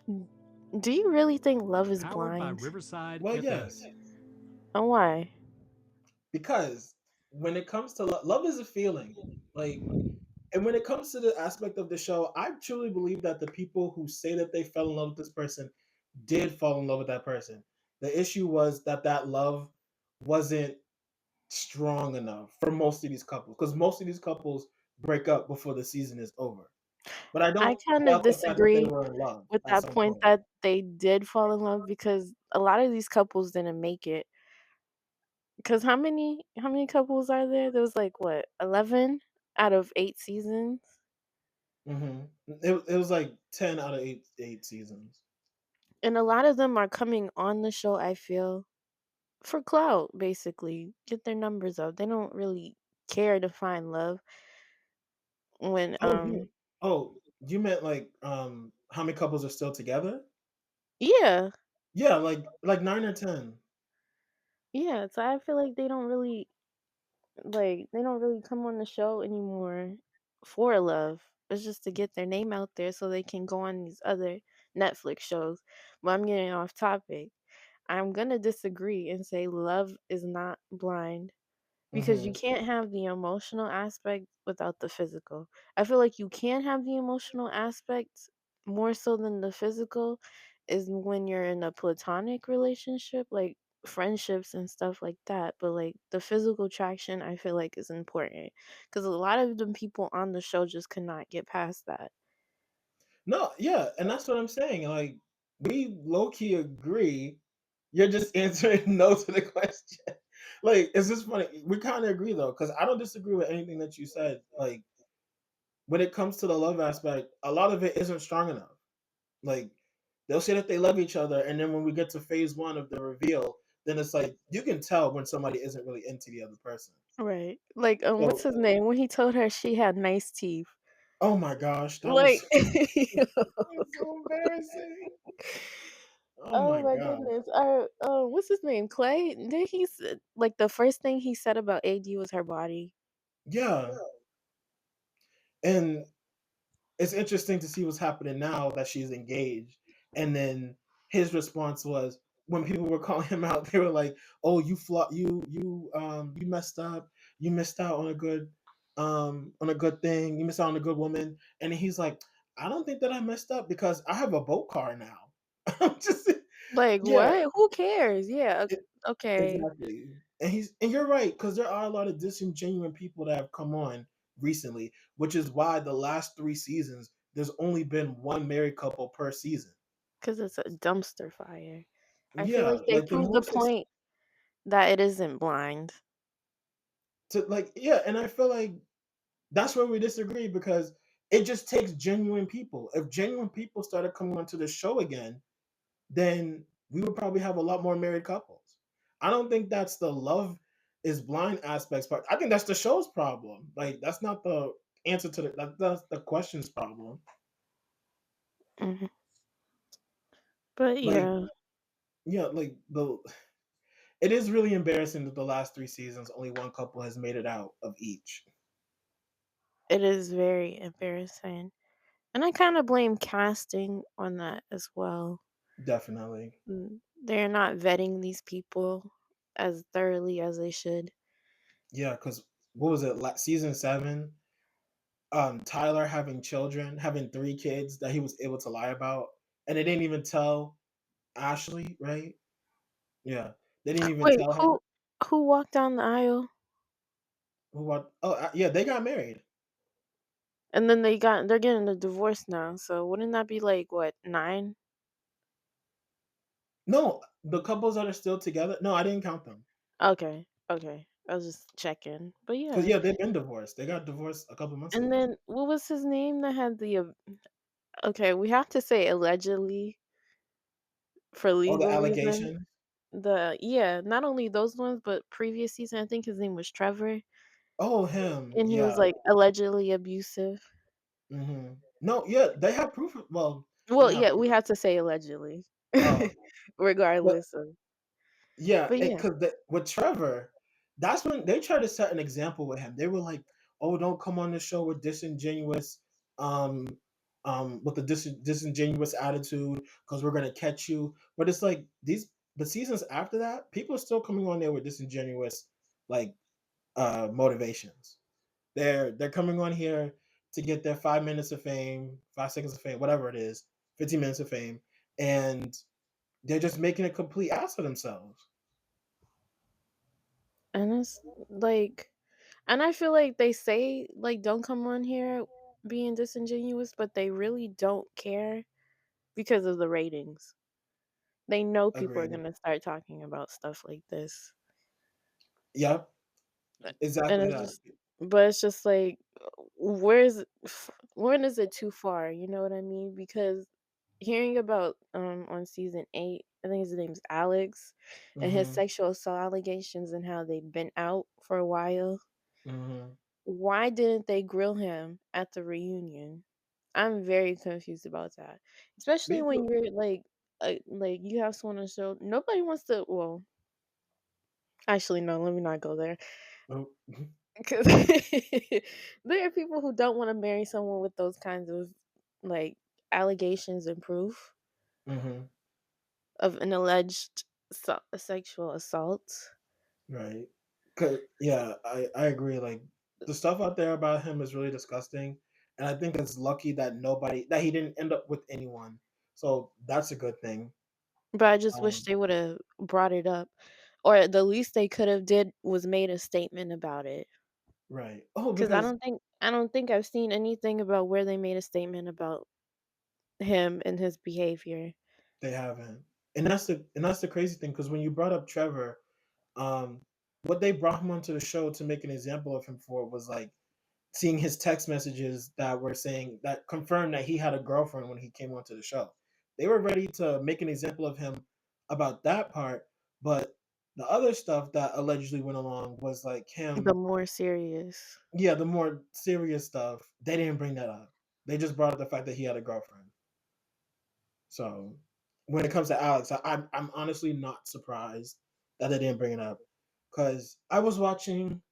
Do you really think love is Powered by blind? Riverside Well, FM. yes, And why? because when it comes to love is a feeling. Like, and when it comes to the aspect of the show, I truly believe that the people who say that they fell in love with this person did fall in love with that person. The issue was that that love wasn't strong enough for most of these couples, because most of these couples break up before the season is over. But I I don't kind of doubt the fact that they disagree were in love with at that some point point. that they did fall in love because a lot of these couples didn't make it. Because how many couples are there? There was like what, 11 out of 8 seasons? It was like 10 out of eight seasons. And a lot of them are coming on the show, I feel, for clout, basically. Get their numbers up. They don't really care to find love when Oh, you meant like how many couples are still together? yeah. Yeah, like 9 or 10. Yeah, so I feel like they don't really come on the show anymore for love. It's just to get their name out there so they can go on these other Netflix shows. But I'm getting off topic. I'm gonna disagree and say love is not blind because you Mm-hmm. can't have the emotional aspect without the physical. I feel like you can have the emotional aspect more so than the physical is when you're in a platonic relationship, like friendships and stuff like that. But like the physical attraction, I feel like is important because a lot of the people on the show just could not get past that. No, yeah, and that's what I'm saying. Like, we low key agree. You're just answering no to the question. Like, it's just funny. We kind of agree though, because I don't disagree with anything that you said. Like, when it comes to the love aspect, a lot of it isn't strong enough. Like, they'll say that they love each other, and then when we get to phase one of the reveal, then it's like you can tell when somebody isn't really into the other person. Right. Like, what's So, his name? When he told her she had nice teeth. oh my gosh, that was Like, that was so embarrassing. Oh oh my my gosh. goodness. What's his name? Clay? Did he like the first thing he said about AD was her body? Yeah. And it's interesting to see what's happening now that she's engaged. And then his response was when people were calling him out, they were like, "Oh, you messed up. You missed out on a good thing. You missed out on a good woman." And he's like, "I don't think that I messed up because I have a boat car now." I'm just Like, yeah, what? Who cares? Yeah. it, Okay. exactly. And you're right because there are a lot of disingenuous people that have come on recently, which is why the last 3 seasons there's only been one married couple per season. Because it's a dumpster fire. I feel Yeah, like they like the proved the most point that it isn't blind. to like yeah, and I feel like that's where we disagree because it just takes genuine people. If genuine people started coming onto the show again, then we would probably have a lot more married couples. I don't think that's the love is blind aspects part. I think that's the show's problem. Like that's not the answer to that's the question's problem. Mhm. But Like yeah, yeah, like the it is really embarrassing that the last 3 seasons only one couple has made it out of each. it is very embarrassing. And I kind of blame casting on that as well. Definitely. They're not vetting these people as thoroughly as they should. Yeah, because what was it? Season 7, Tyler having children, having 3 kids that he was able to lie about, and they didn't even tell Ashley, right? Yeah, they didn't even Wait, tell her who walked down the aisle who what. Oh, yeah, they got married. and then they're getting a divorce now. So wouldn't that be like what, 9? No, the couples that are still together. No, I didn't count them Okay, okay. I was just checking. But because yeah. yeah, they've been divorced. They got divorced a couple months And ago. then what was his name that had the okay, we have to say allegedly for Oh, the legal reasons. allegation. Yeah, not only those ones, but previous season, I think his name was Trevor, Oh, him. and he was Yeah. like allegedly abusive. No, yeah, they have proof. Well, they Well, don't have yeah, proof. we have to say allegedly, Oh, but regardless of. yeah, But yeah, because with Trevor, that's when they tried to set an example with him. They were like, "Oh, don't come on the show with disingenuous, um, with a disingenuous attitude because we're gonna catch you. But it's like these the seasons after that, people are still coming on there with disingenuous like motivations. They're coming on here to get their 5 minutes of fame, 5 seconds of fame, whatever it is, 15 minutes of fame, and they're just making a complete ass of themselves. And it's like, and I feel like they say, like, "Don't come on here being disingenuous," but they really don't care because of the ratings. They know people are Agreed. gonna start talking about stuff like this. Yep, And exactly it's that. just, but it's just like, where's when is it too far, you know what I mean? Because hearing about, on season 8, I think his name's Alex, and his Mhm, sexual assault allegations and how they've been out for a while, mhm. why didn't they grill him at the reunion? I'm very confused about that, especially Me when too. you're like, you have someone on the show nobody wants to, well, actually, no, let me not go there. Oh, mhm, 'Cause there are people who don't wanna marry someone with those kinds of, like, allegations and proof mhm, of an alleged sexual assault. right. 'Cause yeah, I agree, like, the stuff out there about him is really disgusting, and I think it's lucky that nobody that he didn't end up with anyone, so that's a good thing. But I just wish Um, they would've brought it up, or the least they could've did was made a statement about it. right. Oh, 'Cause I because don't think I don't think I've seen anything about where they made a statement about him and his behavior. they haven't, and that's the crazy thing. Because when you brought up Trevor, um, what they brought him onto the show to make an example of him for was, like, seeing his text messages that were saying that confirmed that he had a girlfriend when he came onto the show. They were ready to make an example of him about that part, but the other stuff that allegedly went along was like The him, more serious. yeah, the more serious stuff. They didn't bring that up. They just brought up the fact that he had a girlfriend. So when it comes to Alex, I'm honestly not surprised that they didn't bring it up because I was watching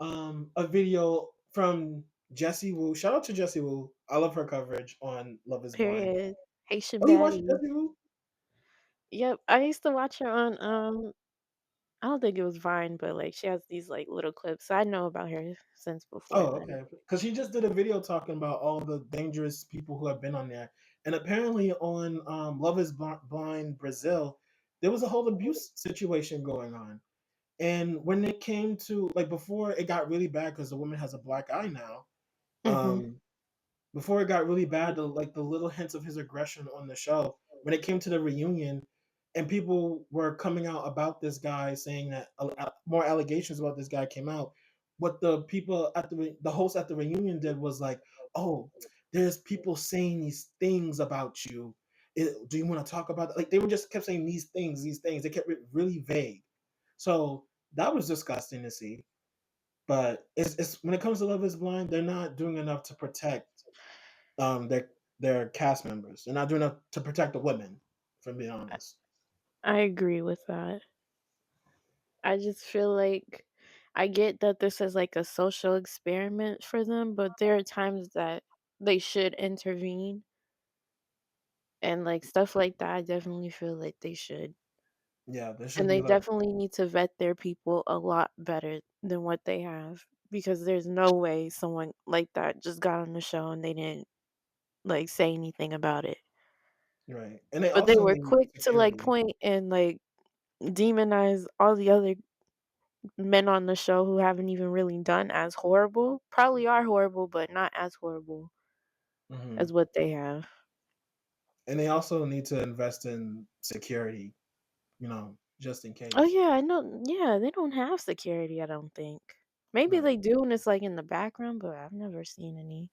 a video from Jessie Woo. Shout out to Jessie Woo. I love her coverage on Love Is Blind. Period. Haitian Oh, you watch baddie. Jessie Woo? Yep, I used to watch her on, I don't think it was Vine, but, like, she has these, like, little clips. I know about her since before Oh, then. okay. Because she just did a video talking about all the dangerous people who have been on there. And apparently on Love Is Blind Brazil, there was a whole abuse situation going on. And when it came to like before it got really bad because the woman has a black eye now, Mhm. um, before it got really bad, the little hints of his aggression on the show, when it came to the reunion, and people were coming out about this guy saying that more allegations about this guy came out. What the people at the host at the reunion did was like, "Oh, there's people saying these things about you. Do you want to talk about that?" Like they were just kept saying these things, these things. They kept it really vague. So that was disgusting to see. But it's when it comes to Love Is Blind, they're not doing enough to protect their cast members. They're not doing enough to protect the women, if I'm being honest. I agree with that. I just feel like I get that this is like a social experiment for them, but there are times that they should intervene, and, like, stuff like that, I definitely feel like they should. Yeah, there should And be they like definitely need to vet their people a lot better than what they have, because there's no way someone like that just got on the show and they didn't, like, say anything about it. right. And they But they also were need quick to, like, security. point and, like, demonize all the other men on the show who haven't even really done as horrible. Probably are horrible, but not as horrible Mhm. as what they have. And they also need to invest in security, just in Oh, case. yeah, I know, yeah, they don't have security, I don't think. Maybe Right. they do and it's, like, in the background, but I've never seen any.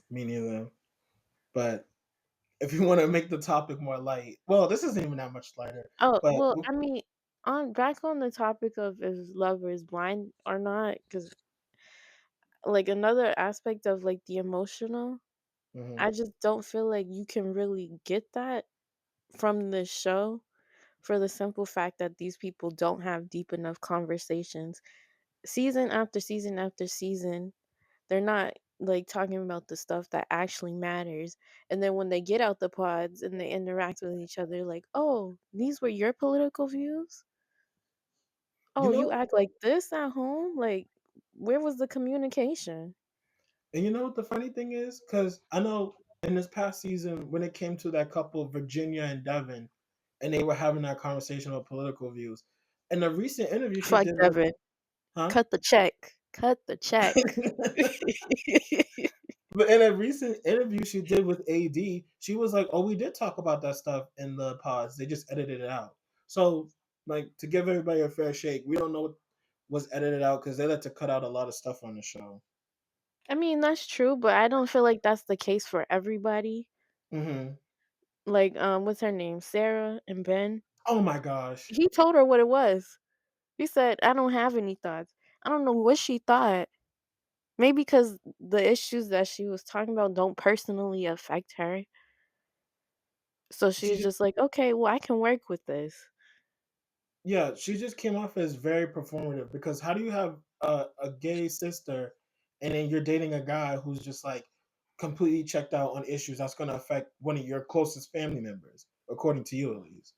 Me neither. But if you want to make the topic more light, well, this isn't even that much lighter. Oh, But well, I mean, on back on the topic of if Love is blind or not, because like, another aspect of, like, the emotional, mhm, I just don't feel like you can really get that from this show for the simple fact that these people don't have deep enough conversations. Season after season after season, they're not like talking about the stuff that actually matters. And then when they get out the pods and they interact with each other, like, oh, these were your political views? You Oh, you know, act like this at home? Like, where was the communication? and you know what the funny thing is? Because I know in this past season, when it came to that couple, Virginia and Devin, and they were having that conversation about political views. In a recent interview she Fuck did with, Devin. huh? Cut the check. Cut the check. But in a recent interview she did with AD, she was like, "Oh, we did talk about that stuff in the pods. They just edited it out." So, like, to give everybody a fair shake, we don't know what was edited out because they like to cut out a lot of stuff on the show. I mean, that's true, but I don't feel like that's the case for everybody. Hmm. Like, what's her name? Sarah and Ben. Oh my gosh. He told her what it was. He said, "I don't have any thoughts." I don't know what she thought. Maybe because the issues that she was talking about don't personally affect her. So She she's just, just like, "Okay, well, I can work with this." yeah, she just came off as very performative because how do you have a gay sister and then you're dating a guy who's just like completely checked out on issues that's going to affect one of your closest family members, according to you at least.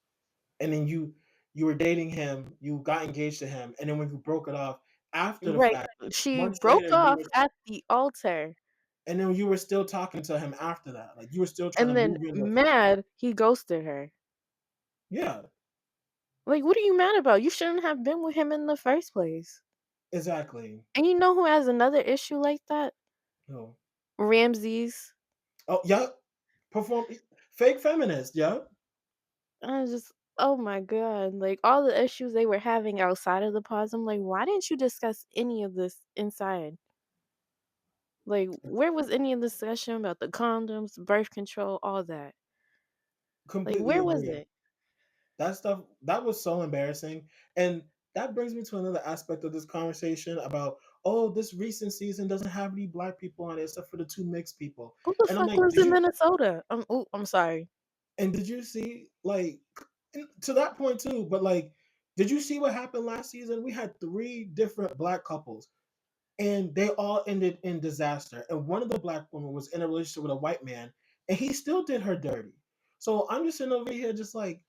And then you were dating him, you got engaged to him, and then when you broke it off after the Right. fact, She months later, broke off at the altar, and then you were still talking to him after that. Like you were still trying and to then move in with him. mad, he ghosted her. Yeah, Like, what are you mad about? You shouldn't have been with him in the first place. exactly. And you know who has another issue like that? No. Ramses. Oh, yeah. Perform fake feminist. Yeah, I was just, oh my god, like all the issues they were having outside of the pause, I'm like, why didn't you discuss any of this inside? Like, where was any of the discussion about the condoms, birth control, all that? Like, completely where was agree. it? That stuff that was so embarrassing, and that brings me to another aspect of this conversation about, oh, this recent season doesn't have any black people on it except for the two mixed people. Who the And I'm fuck like, lives did in you Minnesota? Oh, I'm sorry. And did you see, like, to that point too? But like, did you see what happened last season? We had three different black couples, and they all ended in disaster. And one of the black women was in a relationship with a white man, and he still did her dirty. So I'm just sitting over here, just like,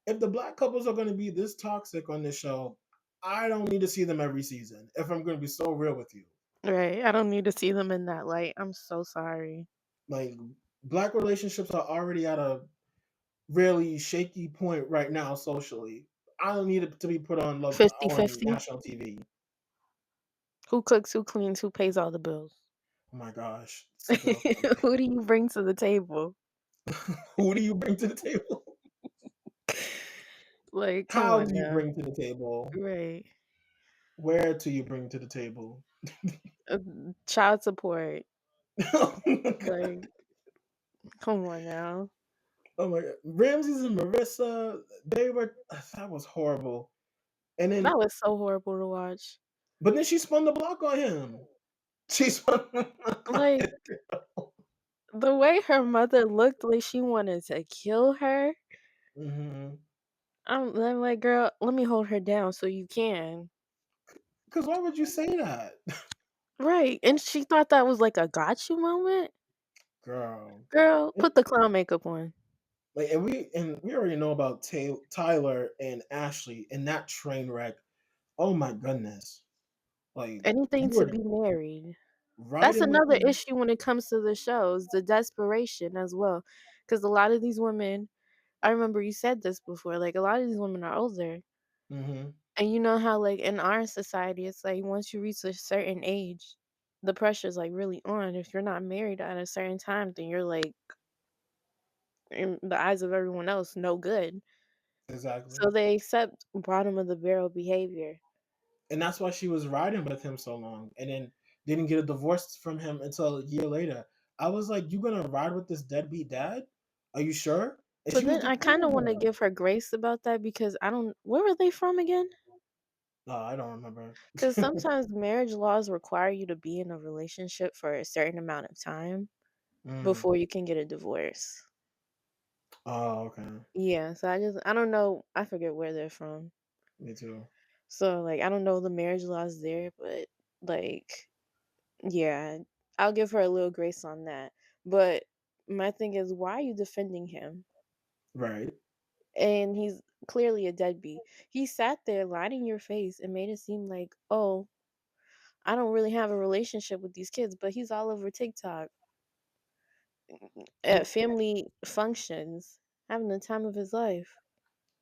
if the black couples are going to be this toxic on this show, I don't need to see them every season. If I'm going to be so real with you, Right. I don't need to see them in that light. I'm so sorry. like, black relationships are already at a really shaky point right now socially. I don't need it to be put on on 50-50. national TV. Who cooks, who cleans, who pays all the bills? Oh my gosh, such a Who do you bring to the table? who do you bring to the table? Like, come How on do you now. bring to the table? Right. Where do you bring to the table? Uh, Child support. Oh my god. Like, come on now. Oh my god. Ramses and Marissa, they were that was horrible. And That then was so horrible to watch. but then she spun the block on him. She spun the block on Like, him. the way her mother looked like she wanted to kill her, Mhm. I'm like, "Girl, let me hold her down so you can." 'Cause why would you say that? Right, and she thought that was like a got you moment? Girl. Girl, put the clown makeup on. Like, and we already know about Tyler and Ashley and that train wreck. Oh my goodness! Like Anything you to were be married. That's riding with another them. issue when it comes to the shows, the desperation as well. Because a lot of these women I remember you said this before, like, a lot of these women are older, Hmm. and you know how, like, in our society, it's like once you reach a certain age, the pressure's, like, really on. If you're not married at a certain time, then you're, like, in the eyes of everyone else, no good. So Exactly, they accept bottom of the barrel behavior. and that's why she was riding with him so long, and then didn't get a divorce from him until a year later. I was like, "You gonna ride with this deadbeat dad? Are you sure?" And But she was then I kinda defending wanna him. give her grace about that because I don't where were they from again? No, I don't remember. Because sometimes marriage laws require you to be in a relationship for a certain amount of time Mm. before you can get a divorce. Oh, okay. Yeah, so I don't know, I forget where they're from. Me too. So, like, I don't know the marriage laws there, but, like, yeah, I'll give her a little grace on that. But my thing is, why are you defending him? Right. And he's clearly a deadbeat. He sat there, lied in your face, and made it seem like, oh, I don't really have a relationship with these kids, but he's all over TikTok at And family functions, having the time of his life.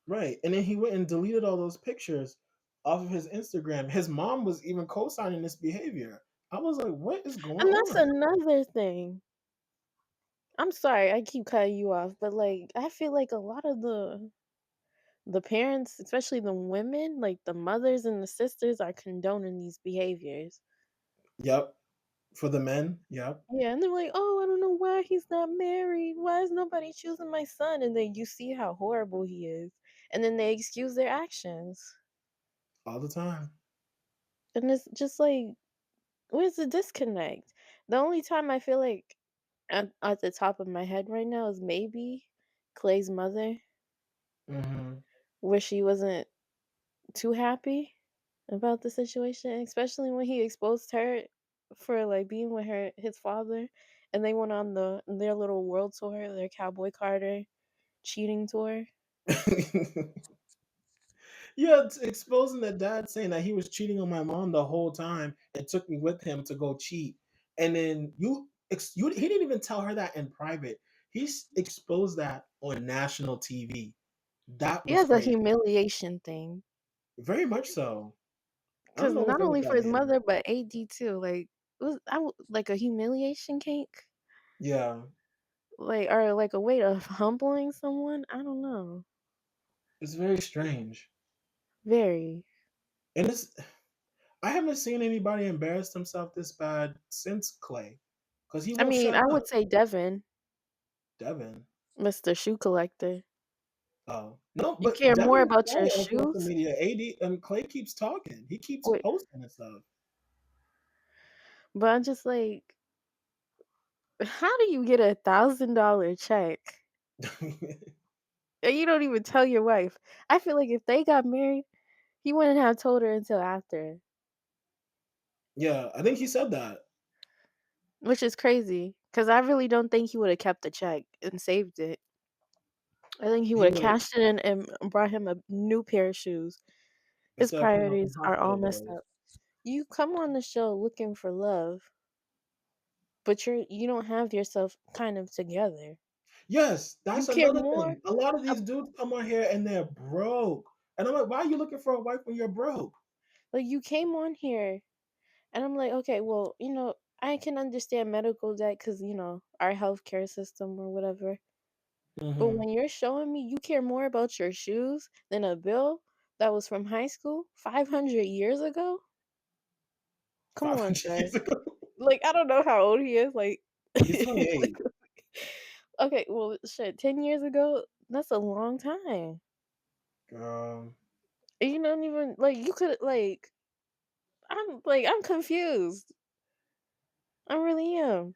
right. And then he went and deleted all those pictures off of his Instagram. His mom was even co-signing this behavior. I was like, what is going And that's on? another thing. I'm sorry, I keep cutting you off, but like I feel like a lot of the parents, especially the women, like the mothers and the sisters are condoning these behaviors. Yep. For the men. Yep. Yeah, and they're like, "Oh, I don't know why he's not married. Why is nobody choosing my son?" And then you see how horrible he is, and then they excuse their actions. All the time. And it's just like, where's the disconnect? The only time I feel like at the top of my head right now is maybe Clay's mother, Hmm. where she wasn't too happy about the situation, especially when he exposed her for like being with his father, and they went on their little world tour, their Cowboy Carter cheating tour. Yeah, it's exposing that dad saying that he was cheating on my mom the whole time and took me with him to go cheat. And then he didn't even tell her that in private. Exposed that on national TV. That He was has a crazy. humiliation thing, Very much so. I don't cause know what's not up with only for that his man. mother, but AD too. Like, like a humiliation cake, Yeah, like or like a way of humbling someone. I don't know. it's very strange. Very. And it's I haven't seen anybody embarrass himself this bad since Clay. Because he I won't mean, shut I up. would say Devin, Devin. Mr. Shoe Collector. Oh. No, You but care more Devin is about your quiet on social shoes? media. AD and Clay keeps talking. He keeps Wait, posting and stuff. but I'm just like, how do you get $1,000 check and you don't even tell your wife? I feel like if they got married, he wouldn't have told her until after, Yeah, I think he said that. which is crazy because I really don't think he would have kept the check and saved it. I think he He would have would have cashed it in and brought him a new pair of shoes. His instead of putting on priorities some are all hospital messed bills. up. You come on the show looking for love, but you don't have yourself kind of together. Yes, You that's care another more thing. A lot of ab these dudes come on here and they're broke. And I'm like, why are you looking for a wife when you're broke? like, you came on here, and I'm like, "Okay, well, I can understand medical debt because our healthcare system or whatever, but Hmm. when you're showing me you care more about your shoes than a bill that was from high school 500 years ago? Come on, 500 sir." years ago. Like, I don't know how old he is, like He's 28. okay, well, shit, 10 years ago, that's a long time. Girl. And you don't even like, you could like I'm confused. I really am.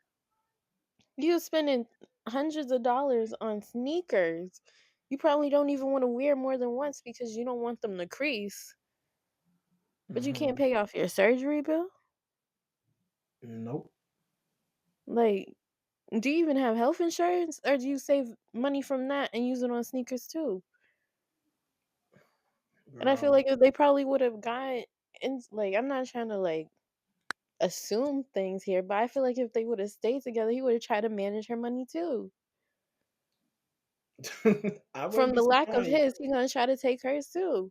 You spending hundreds of dollars on sneakers. You probably don't even wanna wear more than once because you don't want them to crease, but you can't Hmm. pay off your surgery bill? Nope. Like, do you even have health insurance, or do you save money from that and use it on sneakers too? And I feel Girl. like if they probably would've got in like, I'm not trying to, like, assume things here, but I feel like if they would've stayed together, he would've tried to manage her money too. I wouldn't From be the lack of surprised. his, he gonna try to take hers too.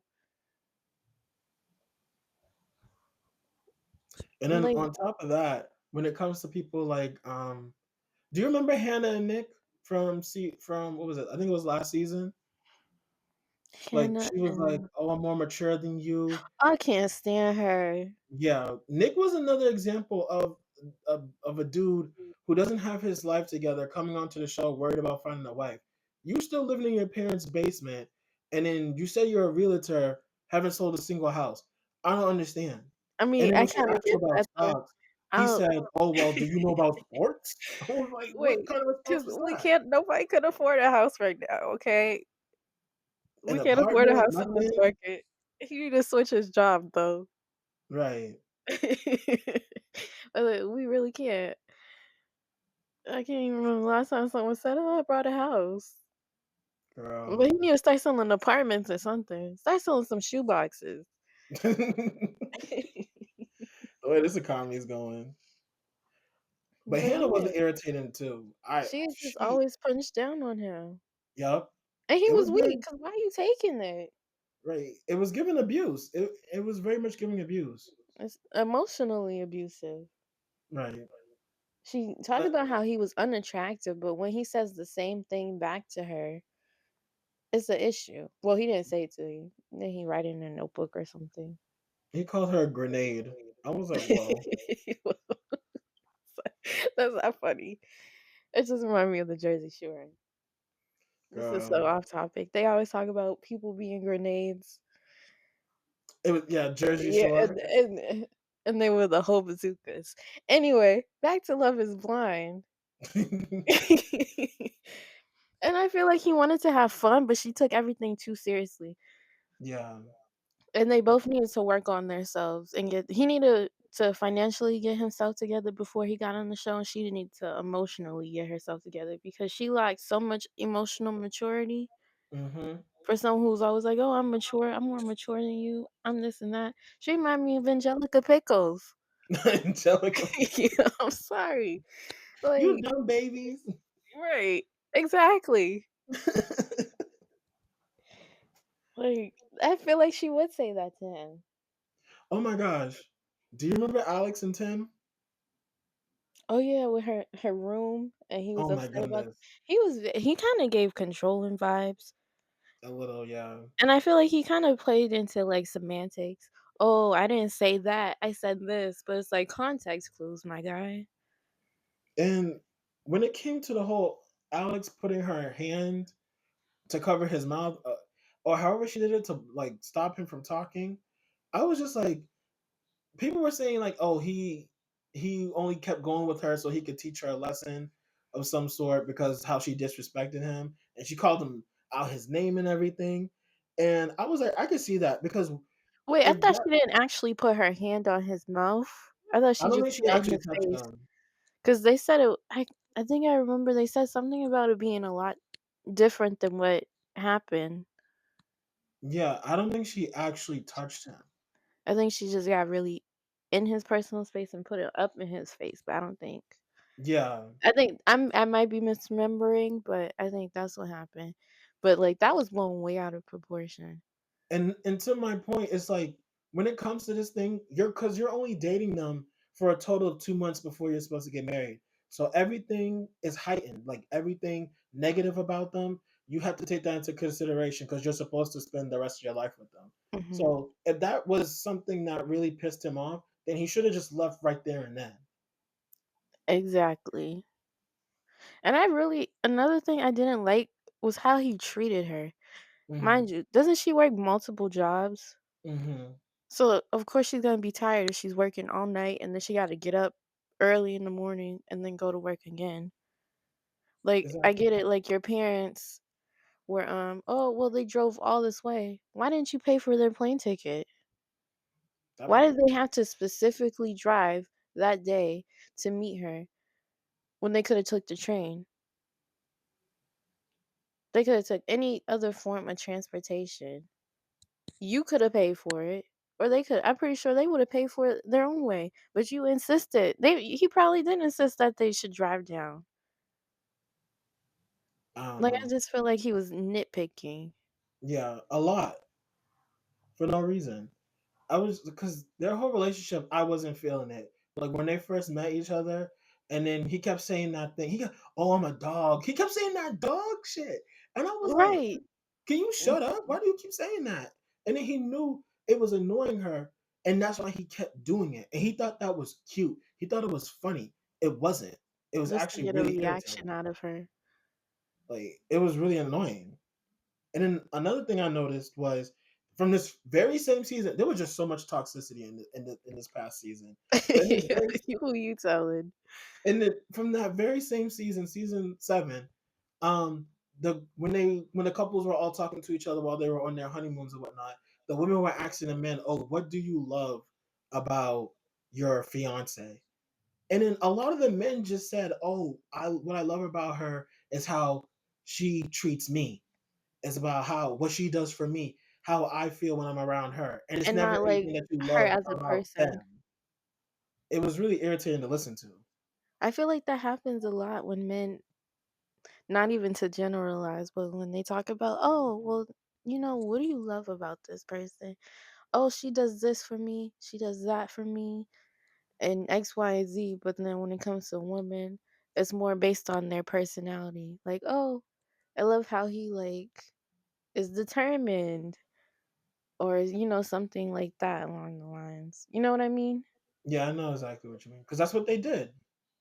And then Like, on top of that, when it comes to people like, do you remember Hannah and Nick from what was it? I think it was last season. Like Hannah she was like, and "Oh, I'm more mature than you." I can't stand her. Yeah, Nick was another example of a dude who doesn't have his life together, coming onto the show worried about finding a wife. You still living in your parents' basement, and then you say you're a realtor, haven't sold a single house. I don't understand. I And mean, then I when she kinda asked get about that though. stocks, he I said, "Oh well, do you know about sports?" I was like, "What wait, kind of response because was we that?" can't nobody could afford a house right now, okay? An We can't afford a apartment, house in this nothing. market. He need to switch his job though. Right. Like, we really can't. I can't even remember the last time someone said, "Oh, I bought a house." But Girl. he need to start selling apartments or something. Start selling some shoe boxes. The way this economy is going. But But Hannah yeah, wasn't irritating too. she just always punched down on him. Yup. And he It was was weak, giving 'cause why are you taking it? right. It was giving abuse. It was very much giving abuse. It's emotionally abusive. Right. She talked But about how he was unattractive, but when he says the same thing back to her, it's an issue. Well, he didn't say it to you. Then he write it in a notebook or something. he called her a grenade. I was like, whoa, That's not funny. It just reminded me of the Jersey Shore. This is so girl. off topic. They always talk about people being grenades. It was yeah, Jersey Yeah, Shore. and they were the whole bazookas. Anyway, back to Love Is Blind. And I feel like he wanted to have fun, but she took everything too seriously. Yeah. And they both needed to work on themselves and get he needed to financially get himself together before he got on the show, and she needed to emotionally get herself together because she lacked so much emotional maturity Mm-hmm. for someone who's always like, "Oh, I'm mature. I'm more mature than you. I'm this and that." She remind me of Angelica Pickles. Angelica. Yeah, I'm sorry. You Like, dumb babies. right. Exactly. Like, I feel like she would say that to him. Oh my gosh. Do you remember Alex and Tim? Oh, yeah, with her room, and he was Oh my upset about goodness. he kinda gave controlling vibes, A little, yeah. and I feel like he kinda played into, like, semantics. "Oh, I didn't say that, I said this," but it's like context clues, my guy. And when it came to the whole Alex putting her hand to cover his mouth, or however she did it to like stop him from talking, I was just like, people were saying like, oh, he only kept going with her so he could teach her a lesson of some sort because how she disrespected him and she called him out his name and everything. And I was like, I could see that because Wait, I if thought that, she didn't actually put her hand on his mouth. I thought I she don't just think she put it in actually his touched face. him. 'Cause they said it I think I remember they said something about it being a lot different than what happened. Yeah, I don't think she actually touched him. I think she just got really in his personal space and put it up in his face, but I don't think Yeah. I might be misremembering, but I think that's what happened. But, like, that was blown way out of proportion. And to my point, it's like when it comes to this thing, you're only dating them for a total of 2 months before you're supposed to get married. So everything is heightened. Like everything negative about them, you have to take that into consideration because you're supposed to spend the rest of your life with them. Mhm. So if that was something that really pissed him off, then he should have just left right there and then. Exactly. And I really another thing I didn't like was how he treated her. Hmm. Mind you, doesn't she work multiple jobs? Hmm. So, of course, she's gonna be tired if she's working all night and then she gotta get up early in the morning and then go to work again. Like, I Exactly. get it, like, your parents were, "Oh, well, they drove all this way." Why didn't you pay for their plane ticket? That Why did part. they have to specifically drive that day to meet her when they coulda took the train? They coulda took any other form of transportation. You coulda paid for it, or they could I'm pretty sure they woulda paid for it their own way, but you insisted. He probably did insist that they should drive down. I don't Like, know. I just feel like he was nitpicking. Yeah, a lot for no reason. I was because their whole relationship, I wasn't feeling it. Like when they first met each other, and then he kept saying that thing. He got, oh, I'm a dog. He kept saying that dog shit, and I was like, Right. can you shut up? Why do you keep saying that? And then he knew it was annoying her, and that's why he kept doing it. And he thought that was cute. He thought it was funny. It wasn't. It was Just to actually get a really irritating. reaction out of her. Like it was really annoying. And then another thing I noticed was from this very same season, there was just so much toxicity in this past season. But in this very Who you telling? in the from that very same season, season 7, the when the couples were all talking to each other while they were on their honeymoons and whatnot, the women were asking the men, "Oh, what do you love about your fiance?" And then a lot of the men just said, "Oh, I what I love about her is how she treats me. It's about how what she does for me, how I feel when I'm around her." And it's and never not like anything that you her love as a about person. them. It was really irritating to listen to. I feel like that happens a lot when men, not even to generalize, but when they talk about, "Oh, well, what do you love about this person? Oh, she does this for me, she does that for me, and X, Y, and Z." But then when it comes to women, it's more based on their personality. Like, "Oh, I love how he like is determined," or something like that along the lines. You know what I mean? Yeah, I know exactly what you mean because that's what they did.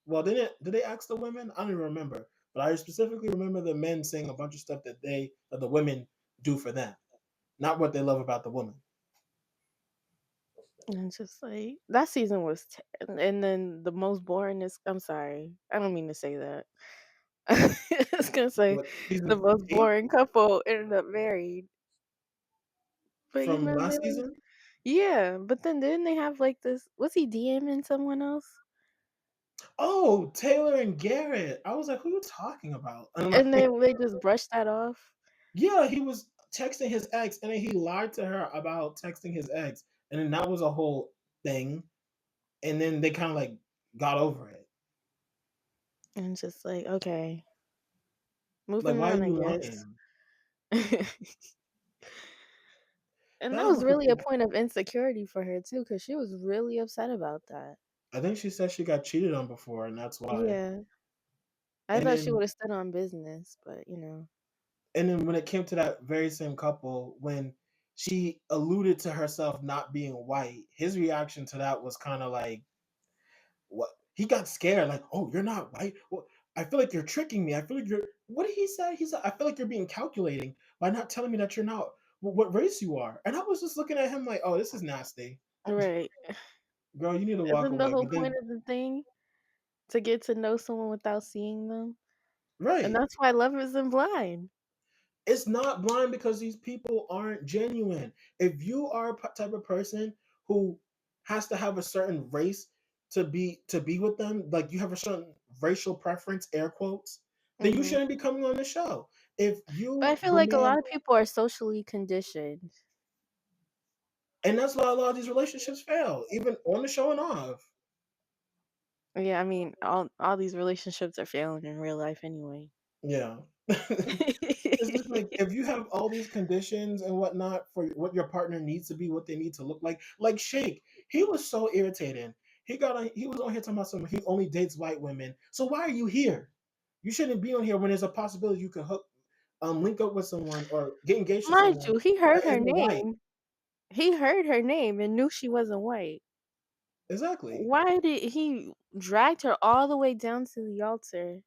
Well, did they ask the women? I don't even remember, but I specifically remember the men saying a bunch of stuff that the women do for them, not what they love about the woman. And it's just like that season was, and then the most boringest. I'm sorry, I don't mean to say that. I was gonna say What the season most 8 boring couple ended up married, but from they last were, season? yeah. But then didn't they have like this? Was he DMing someone else? Oh, Taylor and Garrett. I was like, who are you talking about? And I'm And like, then they just brushed that off. yeah, he was texting his ex, and then he lied to her about texting his ex, and then that was a whole thing. And then they kind of like got over it. And just like, okay, Like, moving why are on, I you guess. lying? And that No, was because really a point of insecurity for her too, because she was really upset about that. I think she said she got cheated on before, and that's why. Yeah, I And thought she then would have stood on business, but when it came to that very same couple, when she alluded to herself not being white, his reaction to that was kind of like, what? He got scared, like, "Oh, you're not white. Well, I feel like you're tricking me. I feel like you're." What did he say? He said, "I feel like you're being calculating by not telling me that you're not what race you are." And I was just looking at him like, "Oh, this is nasty, right. girl. You need to walk Isn't the away." whole But point then, of the thing to get to know someone without seeing them? And right? that's why love isn't blind. It's not blind because these people aren't genuine. If you are a type of person who has to have a certain race to be with them, like you have a certain racial preference, air quotes, then you Mhm. shouldn't be coming on the show. If But I you feel like a lot demand, of people are socially conditioned. and that's why a lot of these relationships fail, even on the show and off. Yeah, I mean, all these relationships are failing in real life anyway. Yeah. It's just like if you have all these conditions and whatnot for what your partner needs to be, what they need to look like Shake, he was so irritating. He was on here talking about something. He only dates white women. So why are you here? You shouldn't be on here when there's a possibility you could link up with someone or get engaged to Mind someone you, he heard that her isn't white. name. He heard her name and knew she wasn't white. Exactly. Why did he dragged her all the way down to the altar,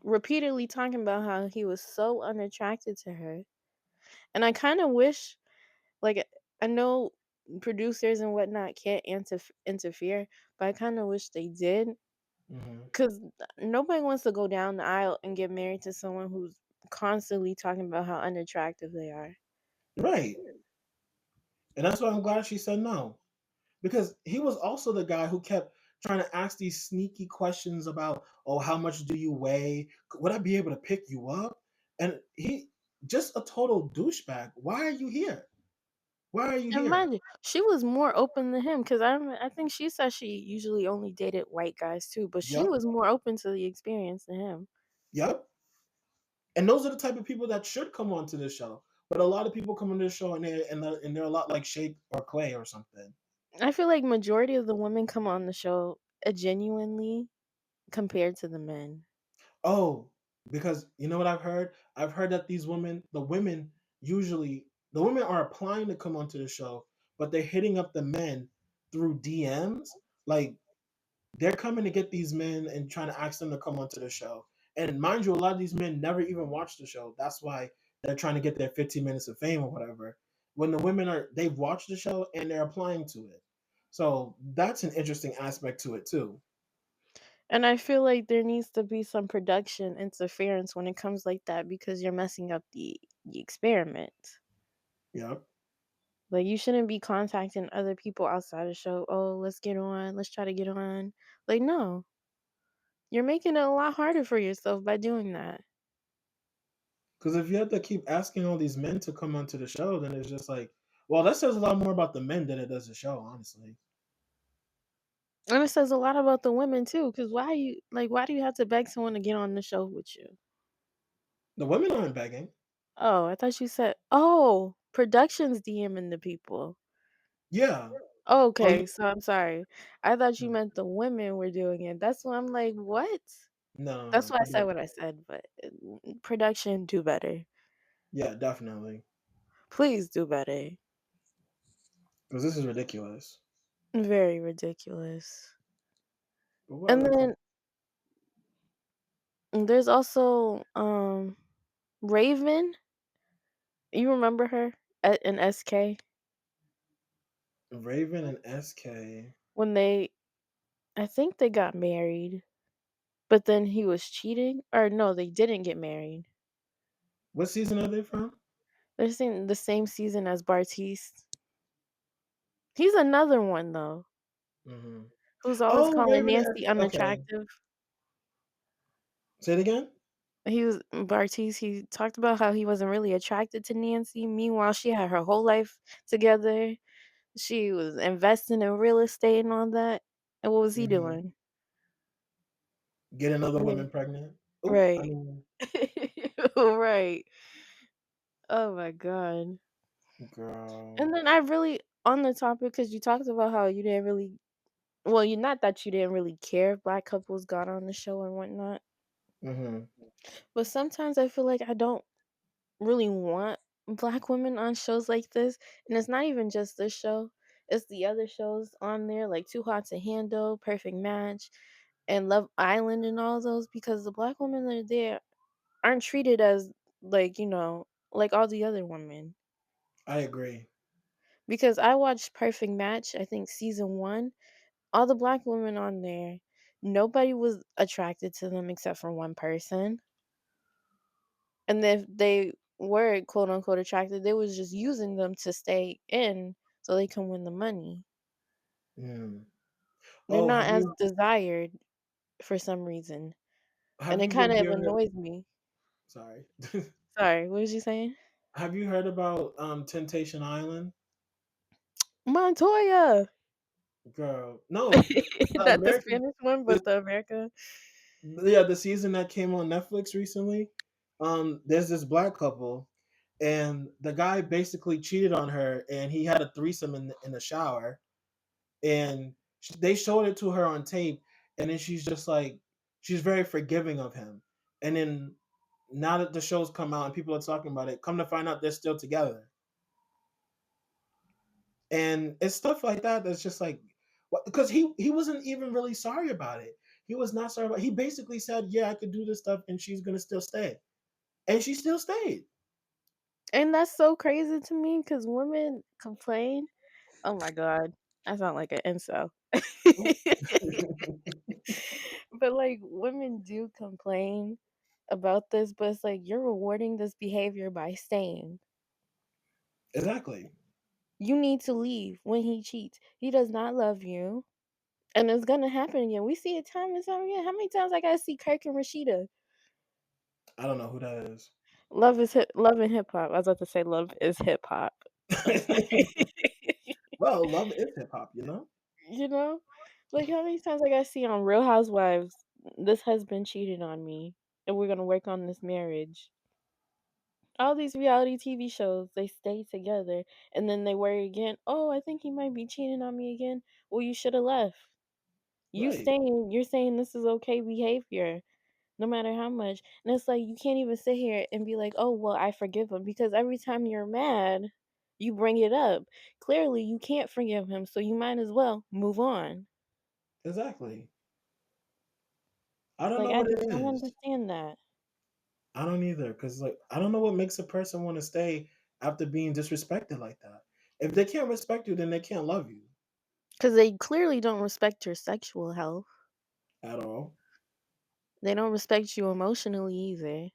repeatedly talking about how he was so unattracted to her? And I kind of wish, like, I know producers and whatnot can't interfere, but I kind of wish they did, Hmm. because nobody wants to go down the aisle and get married to someone who's constantly talking about how unattractive they are. Right. And that's why I'm glad she said no. Because he was also the guy who kept trying to ask these sneaky questions about, oh, how much do you weigh? Would I be able to pick you up? And he just a total douchebag. Why are you here? Why are you And here? mind you, she was more open than him, because I think she said she usually only dated white guys too, but she Yep, was more open to the experience than him. yep. And those are the type of people that should come onto this show. But a lot of people come on this show and they're a lot like Shake or Clay or something. I feel like majority of the women come on the show, genuinely, compared to the men. Oh, because you know what I've heard? I've heard that the women are applying to come onto the show, but they're hitting up the men through DMs. Like they're coming to get these men and trying to ask them to come onto the show. And mind you, a lot of these men never even watch the show. That's why they're trying to get their 15 minutes of fame or whatever. When the women they've watched the show and they're applying to it. So that's an interesting aspect to it too. And I feel like there needs to be some production interference when it comes like that, because you're messing up the experiment. Yeah. Like, you shouldn't be contacting other people outside the show, "Oh, let's get on, let's try to get on." Like, no. You're making it a lot harder for yourself by doing that. Because if you have to keep asking all these men to come onto the show, then it's just like, well, that says a lot more about the men than it does the show, honestly. And it says a lot about the women too, because why do you have to beg someone to get on the show with you? The women aren't begging. Oh, I thought you said, oh, production's DMing the people. Yeah. Oh, Okay, so I'm sorry. I thought you meant the women were doing it. That's why I'm like, what? no, no, That's no. why I said what I said, but production do better. Yeah, definitely. Please do better. Because this is ridiculous. Very ridiculous. But And whatever. then there's also Raven. You remember her in SK Raven and SK. when I think they got married, but then he was cheating, or no, they didn't get married. What season are they from? They're in the same season as Bartise. He's another one though, hmm who's always Oh, calling Raven and Nancy SK. Okay. unattractive. Say it again? He was Bartise. He talked about how he wasn't really attracted to Nancy. Meanwhile, she had her whole life together. She was investing in real estate and all that. And what was he hmm doing? Get another Yeah. woman pregnant. Oh, I Right. mean, Right. Oh my god. girl. And then I really on the topic because you talked about how you didn't really well, you not that you didn't really care if black couples got on the show or whatnot, hmm but sometimes I feel like I don't really want black women on shows like this, and it's not even just this show. It's the other shows on there like Too Hot to Handle, Perfect Match, and Love Island and all those because the black women that are there aren't treated as like, like all the other women. I agree. Because I watched Perfect Match, I think season 1, all the black women on there, nobody was attracted to them except for one person. And if they were quote unquote attracted, they was just using them to stay in so they can win the money. Mm. They're Oh, not as desired for some reason. And have it you been kind of hearing? annoys me. Sorry. Sorry, what was you saying? Have you heard about Temptation Island? Montoya. Girl, no, the Not the American. Spanish one, The, but the America. yeah, the season that came on Netflix recently. There's this black couple, and the guy basically cheated on her, and he had a threesome in the shower, and they showed it to her on tape, and then she's just like, she's very forgiving of him, and then now that the show's come out and people are talking about it, come to find out they're still together. And it's stuff like that that's just like, because he wasn't even really sorry about it. He was not sorry about. He basically said, "Yeah, I could do this stuff, and she's gonna still stay," and she still stayed. And that's so crazy to me because women complain. Oh my god, I sound like an incel. But, like, women do complain about this, but it's like, you're rewarding this behavior by staying. Exactly, You need to leave when he cheats. He does not love you, and it's gonna happen again. We see it time and time again. How many times I gotta see Kirk and Rashida? I don't know who that is. Love and Hip Hop. I was about to say Love is Hip Hop. I'm sorry. Well, love is hip hop, you know. You know? Like, how many times I gotta see on Real Housewives, "This husband cheated on me, and we're gonna work on this marriage." All these reality TV shows, they stay together, and then they worry again, "Oh, I think he might be cheating on me again." Well, you shoulda left. Right, You're saying this is okay behavior, no matter how much, and it's like, you can't even sit here and be like, "Oh, well, I forgive him," because every time you're mad, you bring it up. Clearly, you can't forgive him, so you might as well move on. exactly. I don't Like, know I what it just don't is. understand that. I don't either, because like I don't know what makes a person want to stay after being disrespected like that. If they can't respect you, then they can't love you Because they clearly don't respect your sexual health. at all. They don't respect you emotionally either.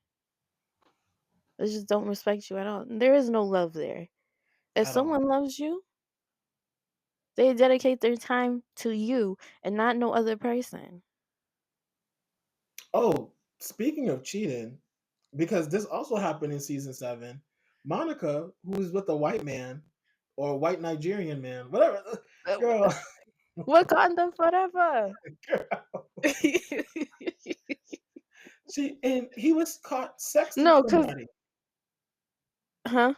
They just don't respect you at all. There is no love there. If at all. someone loves you, they dedicate their time to you and not no other person. Oh, speaking of cheating, because this also happened in season 7, Monica, who was with a white man or a white Nigerian man, whatever, Uh, girl, Wakanda forever. girl, and he was caught sexting No, cause somebody, huh?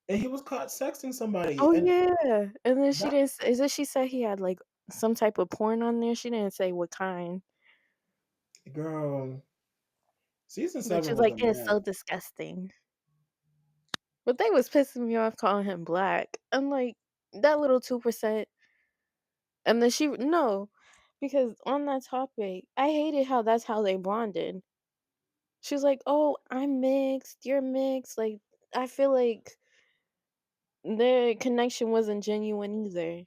and he was caught sexting somebody, Oh, and yeah, and then she that didn't is it she said he had, like, some type of porn on there? She didn't say what kind, girl, season but 7 she's was like, a "It's mess. so disgusting." But they was pissing me off calling him black. I'm like, "That little 2%" and then she no, because on that topic, I hated how that's how they bonded. She was like, "Oh, I'm mixed, you're mixed," like, I feel like their connection wasn't genuine either.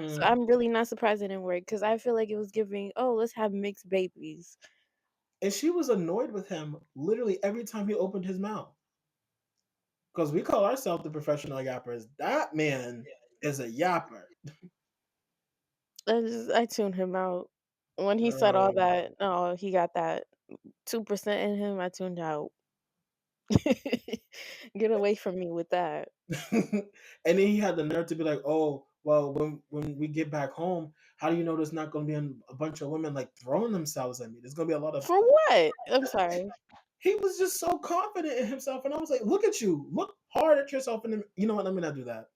So Mhm. I'm really not surprised it didn't work because I feel like it was giving, "Oh, let's have mixed babies." And she was annoyed with him literally every time he opened his mouth. Because we call ourselves the professional yappers. That man is a yapper. I tuned him out. When he said all Girl. that, "Oh, he got that 2% in him," I tuned out. Get away from me with that. And then he had the nerve to be like, "Oh, well, when we get back home, how do you know there's not going to be a bunch of women like throwing themselves at me? There's going to be a lot of." For what? I'm sorry. He was just so confident in himself, and I was like, "Look at you! Look hard at yourself." And you know what? Let me not do that.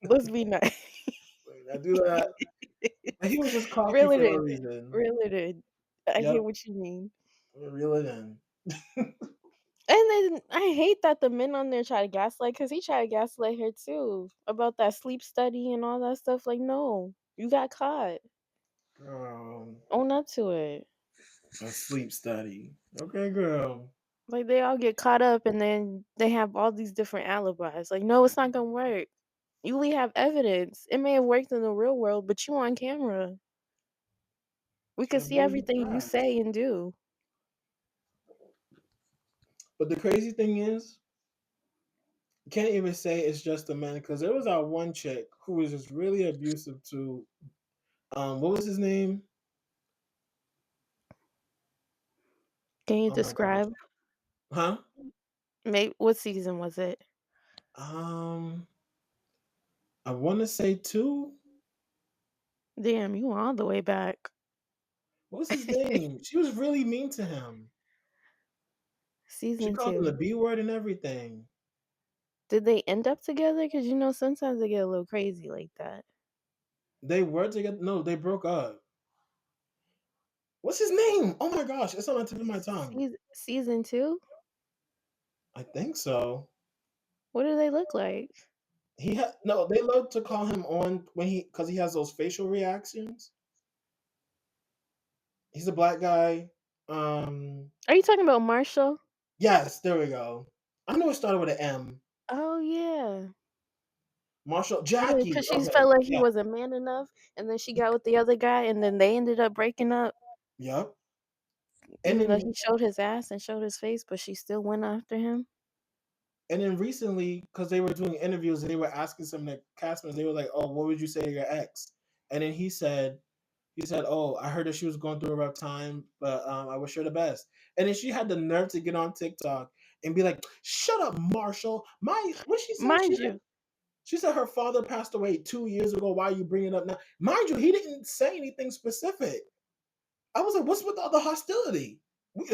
Let's be nice. Let me not do that. And he was just cocky Reel it for no in, reason. reel it in. I hear Yep, what you mean. reel it in. And then I hate that the men on there try to gaslight because he tried to gaslight her too about that sleep study and all that stuff. Like, no, you got caught. Girl, Own up to it. a sleep study. Okay, girl. Like, they all get caught up and then they have all these different alibis. Like, no, it's not gonna work. You only have evidence. It may have worked in the real world, but you on camera. We can Can't see believe the everything you facts. say and do. But the crazy thing is, you can't even say it's just the men because there was that one chick who was just really abusive to what was his name? Can you Oh my gosh. describe? Huh? Maybe what season was it? Um I wanna say two. Damn, you all the way back. What was his name? She was really mean to him. She Season called him the 2. B word and everything. Did they end up together? Because sometimes they get a little crazy like that. They were together. No, they broke up. What's his name? Oh my gosh, it's on the tip of my tongue. Season 2? I think so. What do they look like? He had no, they love to call him on when he because he has those facial reactions. He's a black guy. Um, Are you talking about Marshall? yes, there we go. I know it started with an M. Oh, yeah. Marshall Yeah, Jackie. because she Okay, felt like he yeah, wasn't man enough, and then she got with the other guy, and then they ended up breaking up, yep. And even though then he showed his ass and showed his face, but she still went after him. recently, because they were doing interviews and they were asking some of the cast members, they were like, "Oh, what would you say to your ex?" And then he said, "Oh, I heard that she was going through a rough time, but I wish her the best." And then she had the nerve to get on TikTok and be like, "Shut up, Marshall. My what she said? Mind you, She said her father passed away 2 years ago. Why are you bringing it up now? Mind you, he didn't say anything specific. I was like, what's with all the hostility? We,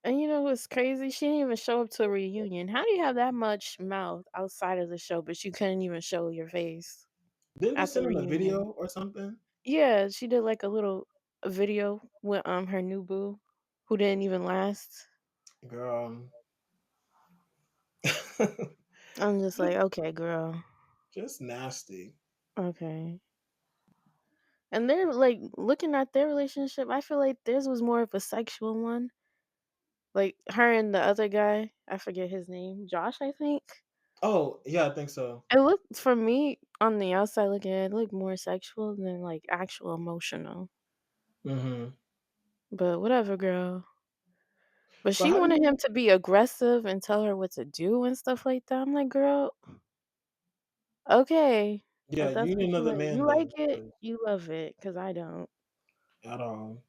and what's crazy? She didn't even show up to a reunion. How do you have that much mouth outside of the show, but you couldn't even show your face didn't they at the send him a video reunion? or something? Yeah, she did like a little video with her new boo, who didn't even last. Girl, I'm just just, like, okay, girl, just nasty. okay. And they're like looking at their relationship. I feel like theirs was more of a sexual one. Like her and the other guy, I forget his name, Josh, I think. Oh, yeah, I think so. It looked for me on the outside looking at it, looked more sexual than like actual emotional. Hmm. But whatever, girl. But But she how do wanted you? him to be aggressive and tell her what to do and stuff like that. I'm like, "Girl, okay. Yeah, If that's you need what you another like, you man like then, it, 'cause you love it, cause I don't." at all.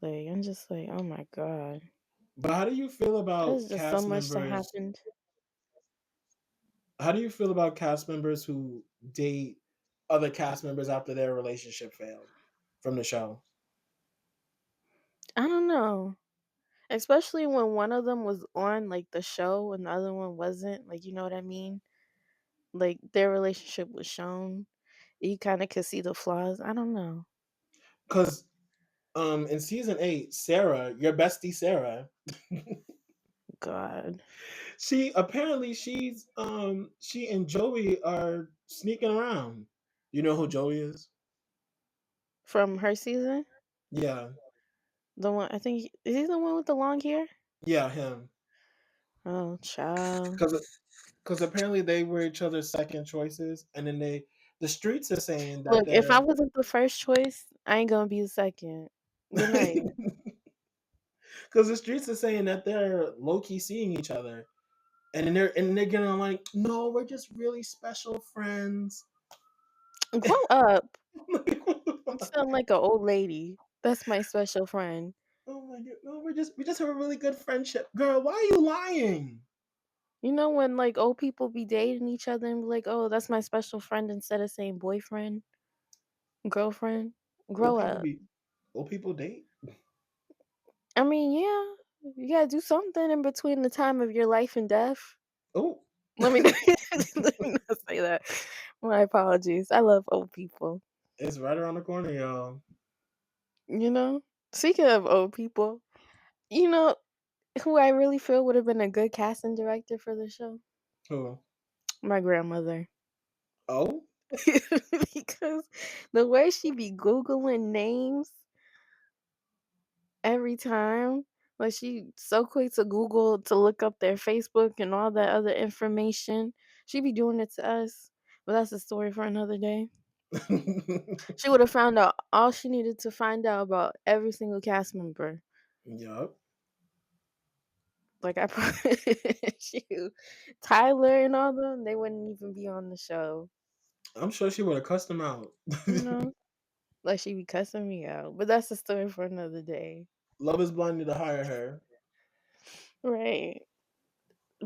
Like, I'm just like, "Oh my god." But how do you feel There's about just so cast much that members? happened. How do you feel about cast members who date other cast members after their relationship failed from the show? I don't know. Especially when one of them was on, like, the show and the other one wasn't, like, you know what I mean? Like, their relationship was shown. You kinda could see the flaws. I don't know. Because in season 8, Sarah, your bestie Sarah, God. she apparently she and Joey are sneaking around. You know who Joey is? From her season? Yeah, The one I think is he the one with the long hair? yeah, him. Oh, child. Because apparently they were each other's second choices, and then the streets are saying that Look, if I they're wasn't the first choice, I ain't gonna be the second. Good night. because the streets are saying that they're low key seeing each other, and they're getting on like, no, we're just really special friends. Grow up. Like, You sound like an old lady. That's my special friend. oh my god, no, we just have a really good friendship, girl. Why are you lying? You know when like old people be dating each other and be like, "Oh, that's my special friend," instead of saying boyfriend, girlfriend? Old Grow people up. be old people date. I mean, yeah, you gotta do something in between the time of your life and death. Oh, Let me let me not say that. My apologies. I love old people. it's right around the corner, y'all. You know. Speaking of old people, you know who I really feel would have been a good casting director for the show? Who? My grandmother. Oh, Because the way she be googling names every time, like she so quick to Google to look up their Facebook and all that other information. She be doing it to us, but that's a story for another day. She would have found out all she needed to find out about every single cast member. yup. Like I probably shoot, Tyler and all them, they wouldn't even be on the show, I'm sure she would have cussed him out. you know? Like she be cussing me out, but that's a story for another day. Love is Blind need to hire her. Right.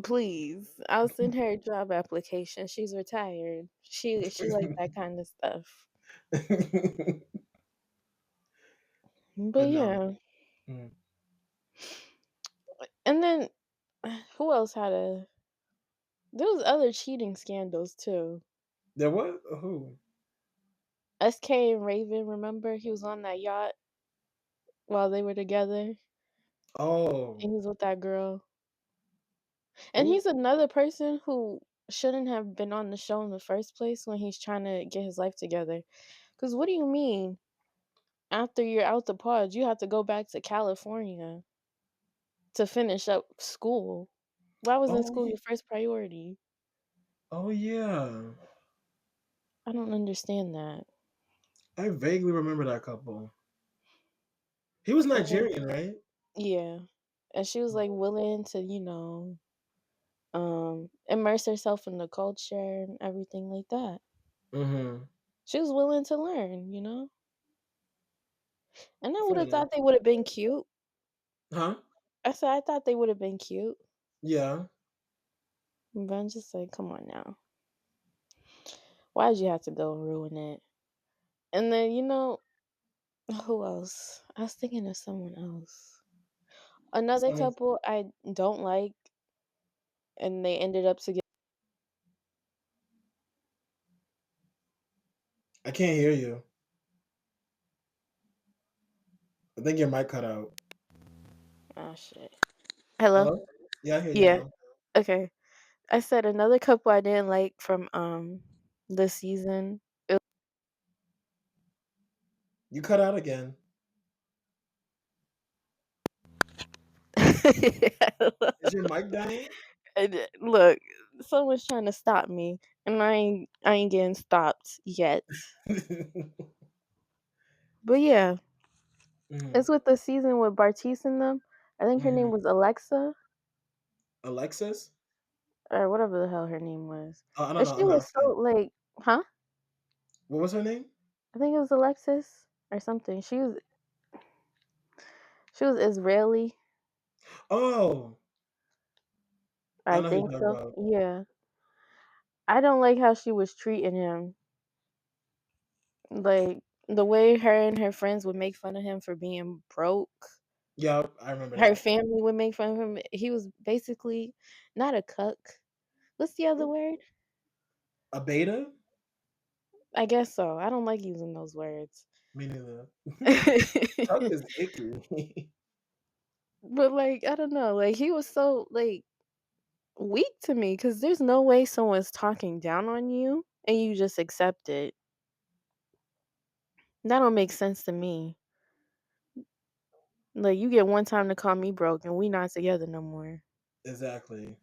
Please. I'll send her a job application. She's retired. She like that kind of stuff. But But no. yeah. Mm. And then who else had a there was other cheating scandals too. There was who? SK and Raven, remember? He was on that yacht while they were together Oh, and he was with that girl. And who? he's another person who shouldn't have been on the show in the first place when he's trying to get his life together. Cause what do you mean? After you're out the pod, you have to go back to California to finish up school. Why wasn't Oh, school yeah. your first priority? Oh yeah. I don't understand that. I vaguely remember that couple. He was And then Nigerian, right? yeah. And she was like willing to, immerse herself in the culture and everything like that. Mm-hmm. She was willing to learn. And I would Fair have enough. thought they would have been cute. Huh? I said I thought they would have been cute. Yeah. But I'm just like, come on now. Why'd you have to go and ruin it? And then, who else? I was thinking of someone else. Another Someone couple I don't like, and they ended up together. I can't hear you. I think your mic cut out. Oh shit. Hello? Hello? Yeah, I hear you Yeah. now. Okay. I said another couple I didn't like from this season. You cut out again. Is your mic down? Look, someone's trying to stop me, and I ain't getting stopped yet. But yeah, Mhm. it's with the season with Bartiz in them. I think her name Mhm. was Alexa Alexis? or whatever the hell her name was. Oh, I don't But know. she I'm not a was fan. so like, huh? What was her name? I think it was Alexis or something. She was Israeli. Oh, I I know who you're think talking so. about. Yeah. I don't like how she was treating him. Like the way her and her friends would make fun of him for being broke. Yeah, I remember Her that. family would make fun of him. He was basically not a cuck. What's the other word? A beta? I guess so. I don't like using those words. Me neither. Tuck is icky. But like, I don't know. Like he was so like weak to me because there's no way someone's talking down on you and you just accept it. That don't make sense to me. Like you get one time to call me broke and we not together no more. Exactly.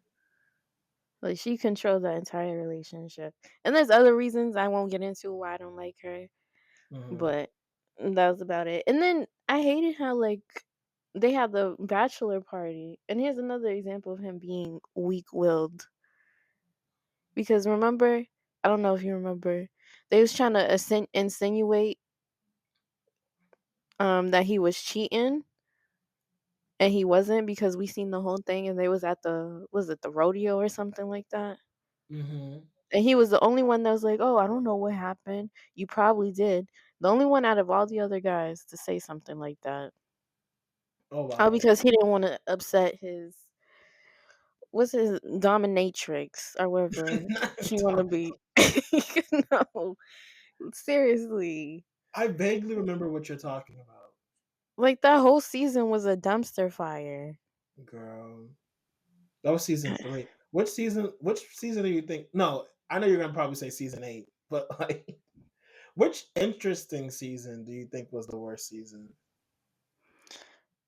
Like she controlled that entire relationship. And there's other reasons I won't get into why I don't like her, Mhm. but that was about it. And then I hated how like they had the bachelor party. And here's another example of him being weak-willed. Because remember, I don't know if you remember, they was trying to insinuate that he was cheating and he wasn't because we seen the whole thing and they was at the was it the rodeo or something like that? Mhm. And he was the only one that was like, "Oh, I don't know what happened. You probably did." The only one out of all the other guys to say something like that. Oh, Oh, wow. because he didn't want to upset his what's his dominatrix or whatever Not she want to be. No, seriously. I vaguely remember what you're talking about, Like that whole season was a dumpster fire. girl. That was season 3. Which season do you think no, I know you're gonna probably say season 8, but, like, which interesting season do you think was the worst season?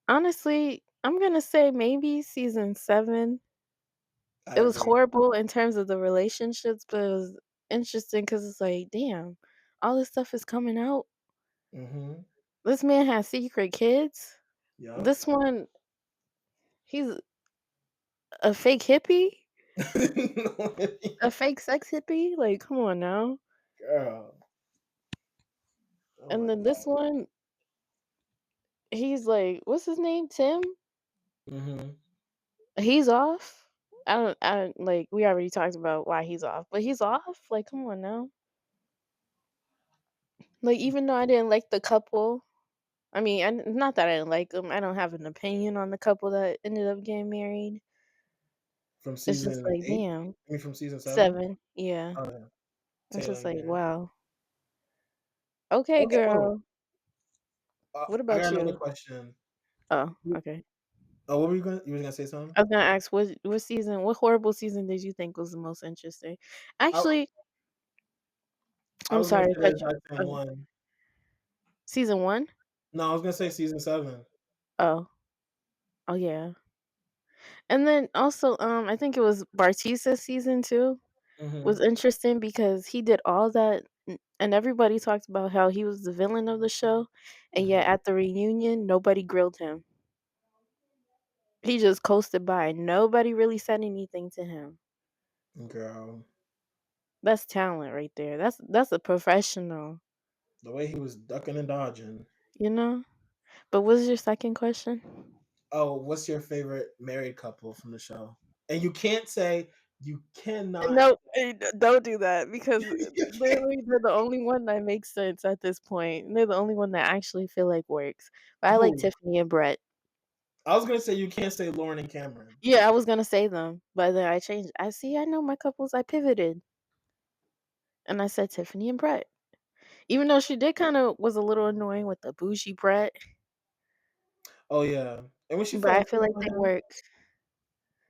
Honestly, I'm gonna say maybe season 7. I It was agree. horrible in terms of the relationships, but it was interesting because it's like, damn, all this stuff is coming out. Mhm. This man has secret kids. Yep. This one, he's a fake hippie, a fake sex hippie. Like, come on now. Girl. Oh And my then this god. one, he's like, what's his name? Tim. Mhm. He's off. I don't like. We already talked about why he's off, but he's off. Like, come on now. Like, even though I didn't like the couple, I mean, not that I didn't like them. I don't have an opinion on the couple that ended up getting married. From It's just season like, 8? damn. I mean, from season 7? 7, yeah. Oh, yeah. It's Taylor just and like, Gary. wow. Okay, Okay, oh, girl. What I about got another you? question. Oh, okay. Oh, what were you were gonna say something? I was gonna ask what horrible season did you think was the most interesting? I Actually, I I'm was gonna sorry to say the cut you. exact same Okay. one. Season 1? No, I was gonna say season 7. Oh. Oh yeah. And then also, I think it was Bartista's season 2 was Mhm. interesting because he did all that and everybody talked about how he was the villain of the show, and yet Mhm. at the reunion, nobody grilled him. He just coasted by. Nobody really said anything to him. Girl, That's talent right there. That's a professional, the way he was ducking and dodging. you know? But what's your second question? Oh, what's your favorite married couple from the show? And you cannot No, don't do that because you can't literally they're the only one that makes sense at this point. They're the only one that I actually feel like works. But I like who? Tiffany and Brett. I was gonna say you can't say Lauren and Cameron. Yeah, I was gonna say them, but then I changed. I know my couples. I pivoted and I said Tiffany and Brett. Even though she did kind of was a little annoying with the bougie Brett, Oh, yeah. And when she but fell I feel asleep like on they him? work.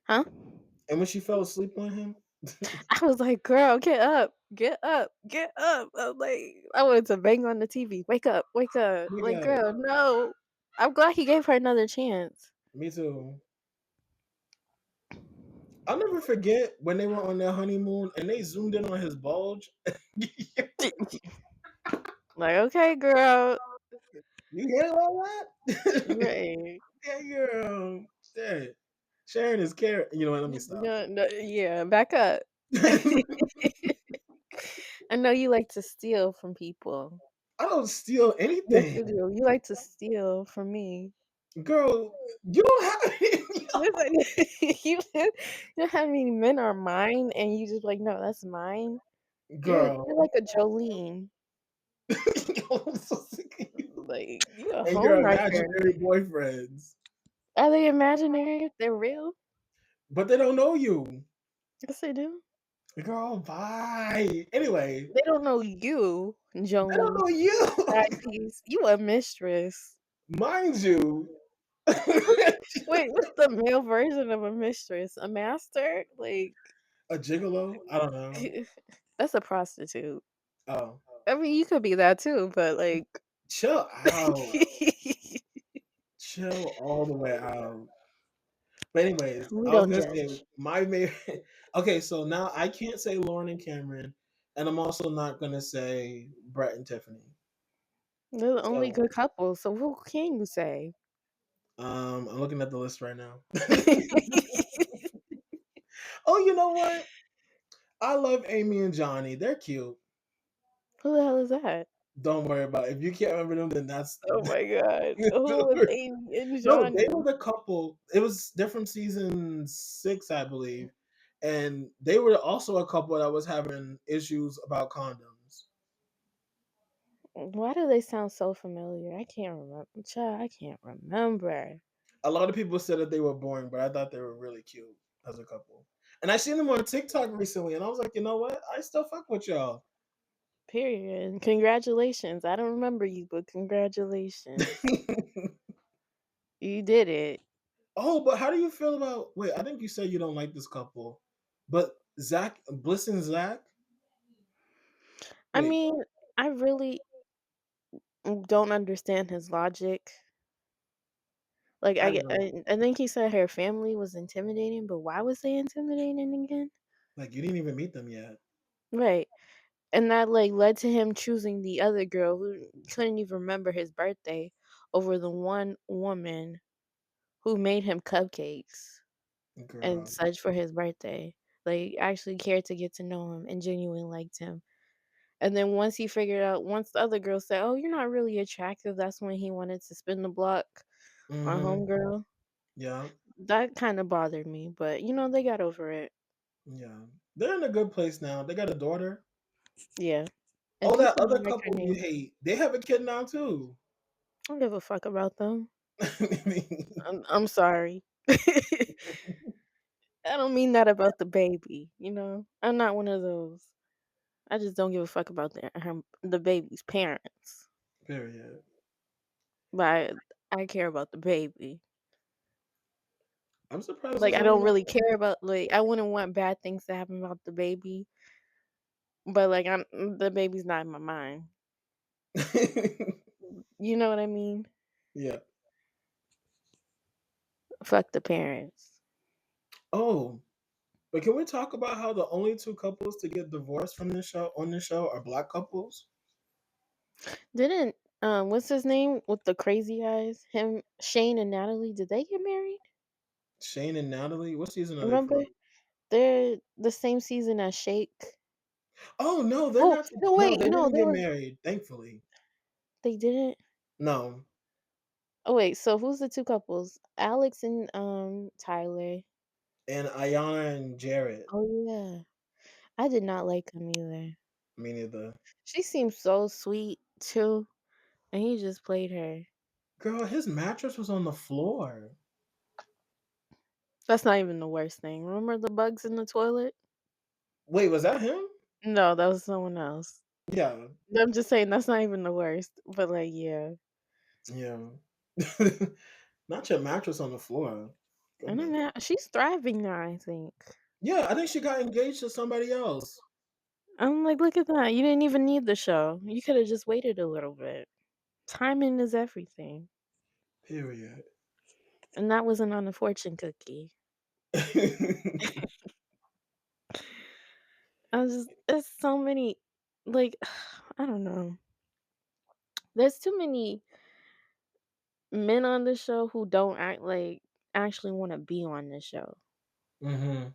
Huh? And when she fell asleep on him? I was like, "Girl, get up, get up, get up." I'm like, I wanted to bang on the TV. Wake up, wake up. You Like, got it. girl, no. I'm glad he gave her another chance. Me too. I'll never forget when they were on their honeymoon and they zoomed in on his bulge. Like, okay, girl. You hear all that? Right. Yeah, girl. Shit. Sharing is care. You know what? Let me stop. No, no, yeah, back up. I know you like to steal from people. I don't steal Yes, you anything. do. You like to steal from me. Girl, you don't have any. Yes, I do. You know how many men are mine, and you just like, "No, that's mine." Girl. You're like a Jolene. I'm so sick of you. Like, you a And your homewrecker. imaginary boyfriends. Are they imaginary? They're real? But they don't know you. Yes, they do. Girl, bye. Anyway, They don't know you, they don't Jolene. know you. Side piece. You a mistress. Mind you. Wait, what's the male version of a mistress? A master? Like, A gigolo? I don't know. that's a prostitute. Oh. I mean, you could be that too, but like, Chill out. Chill all the way out. But anyways, we I was don't gonna say judge. my favorite. Okay, so now I can't say Lauren and Cameron, and I'm also not gonna say Brett and Tiffany. They're the only So good couple. So who can you say? I'm looking at the list right now. Oh, you know what? I love Amy and Johnny. They're cute. Who the hell is that? Don't worry about it. If you can't remember them, then that's Oh my god. Who was Amy and no. They Johnny? were the couple. They're from season 6, I believe, and they were also a couple that was having issues about condoms. Why do they sound so familiar? I can't remember. Child, I can't remember. A lot of people said that they were boring, but I thought they were really cute as a couple. And I seen them on TikTok recently, and I was like, you know what? I still fuck with y'all. Period. Congratulations. I don't remember you, but congratulations. You did it. Oh, but how do you feel about? Wait, I think you said you don't like this couple, but Zach, Bliss and Zach. I Wait, mean, I really don't understand his logic. Like, I I, get- don't I think he said her family was intimidating, but why was they intimidating again? like. You didn't even meet them yet. Right. And that like led to him choosing the other girl who couldn't even remember his birthday over the one woman who made him cupcakes and Girl. such for his birthday. Like actually cared to get to know him and genuinely liked him. And then once he figured out, once the other girl said, "Oh, you're not really attractive," that's when he wanted to spin the block on Mm-hmm. homegirl. Yeah. That kind of bothered me, but they got over it. Yeah. They're in a good place now. They got a daughter. Yeah. And Oh, he that said other I like her couple you name. hate. They have a kid now too. I don't give a fuck about them. I'm sorry. I don't mean that about the baby. I'm not one of those. I just don't give a fuck about the baby's parents. Period. But I care about the baby. I'm surprised Like there's I only don't one. really care about like I wouldn't want bad things to happen about the baby, but like the baby's not in my mind. You know what I mean? Yeah. Fuck the parents. Oh, but can we talk about how the only two couples to get divorced from this show on this show are black couples? Didn't what's his name with the crazy eyes? Him, Shane and Natalie, did they get married? Shane and Natalie. What season are they Remember? from? They're the same season as Shake. Oh no, they're Oh, not. no, No, wait, they no, didn't they get were married. Thankfully, they didn't? no. Oh, wait, so who's the 2 couples? Alex and, Tyler. And Ayana and Jared. Oh, yeah. I did not like him either. Me neither. She seemed so sweet too, and he just played her. Girl, his mattress was on the floor. That's not even the worst thing. Remember the bugs in the toilet? Wait, was that him? No, that was someone else. Yeah, I'm just saying that's not even the worst, but, like, yeah. yeah. Not your mattress on the floor. And then Goodness. she's thriving now, I think. Yeah, I think she got engaged to somebody else. I'm like, "Look at that, you didn't even need the show. You coulda just waited a little bit." Timing is everything, Period. and that wasn't on a fortune cookie. I just there's so many like, I don't know. There's too many men on the show who don't act like actually wanna be on the show. Mhm.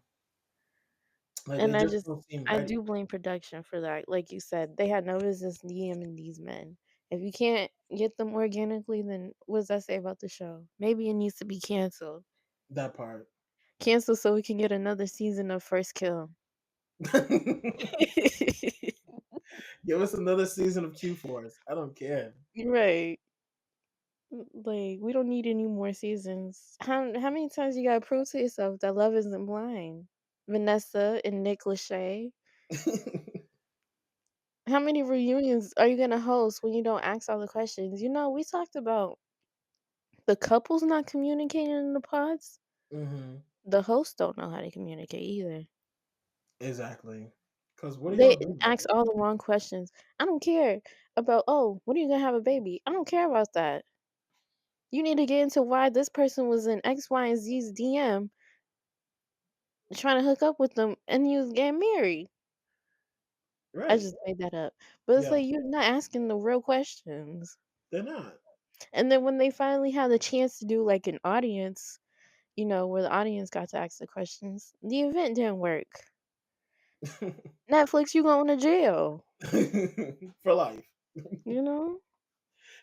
Like, they And just don't seem I ready. do blame production for that. Like you said, they had no business DMing these men. If you can't get them organically, then what does that say about the show? Maybe it needs to be canceled. That part. Cancel so we can get another season of First Kill. Give us another season of Q Force. I don't care. Right. Like, we don't need any more seasons. How many times you gotta prove to yourself that love isn't blind? Vanessa and Nick Lachey. How many reunions are you gonna host when you don't ask all the questions? We talked about the couples not communicating in the pods. Mhm. The hosts don't know how to communicate either. Exactly. Because what are They y'all doing? ask all the wrong questions. I don't care about, "Oh, when are you gonna have a baby?" I don't care about that. You need to get into why this person was in X, Y, and Z's DM trying to hook up with them and he was getting married. I Right. just made that up. But it's Yeah, like you're not asking the real questions. they're not. And then when they finally had the chance to do like an audience, where the audience got to ask the questions, the event didn't work. Netflix, you going to jail, For life. you know?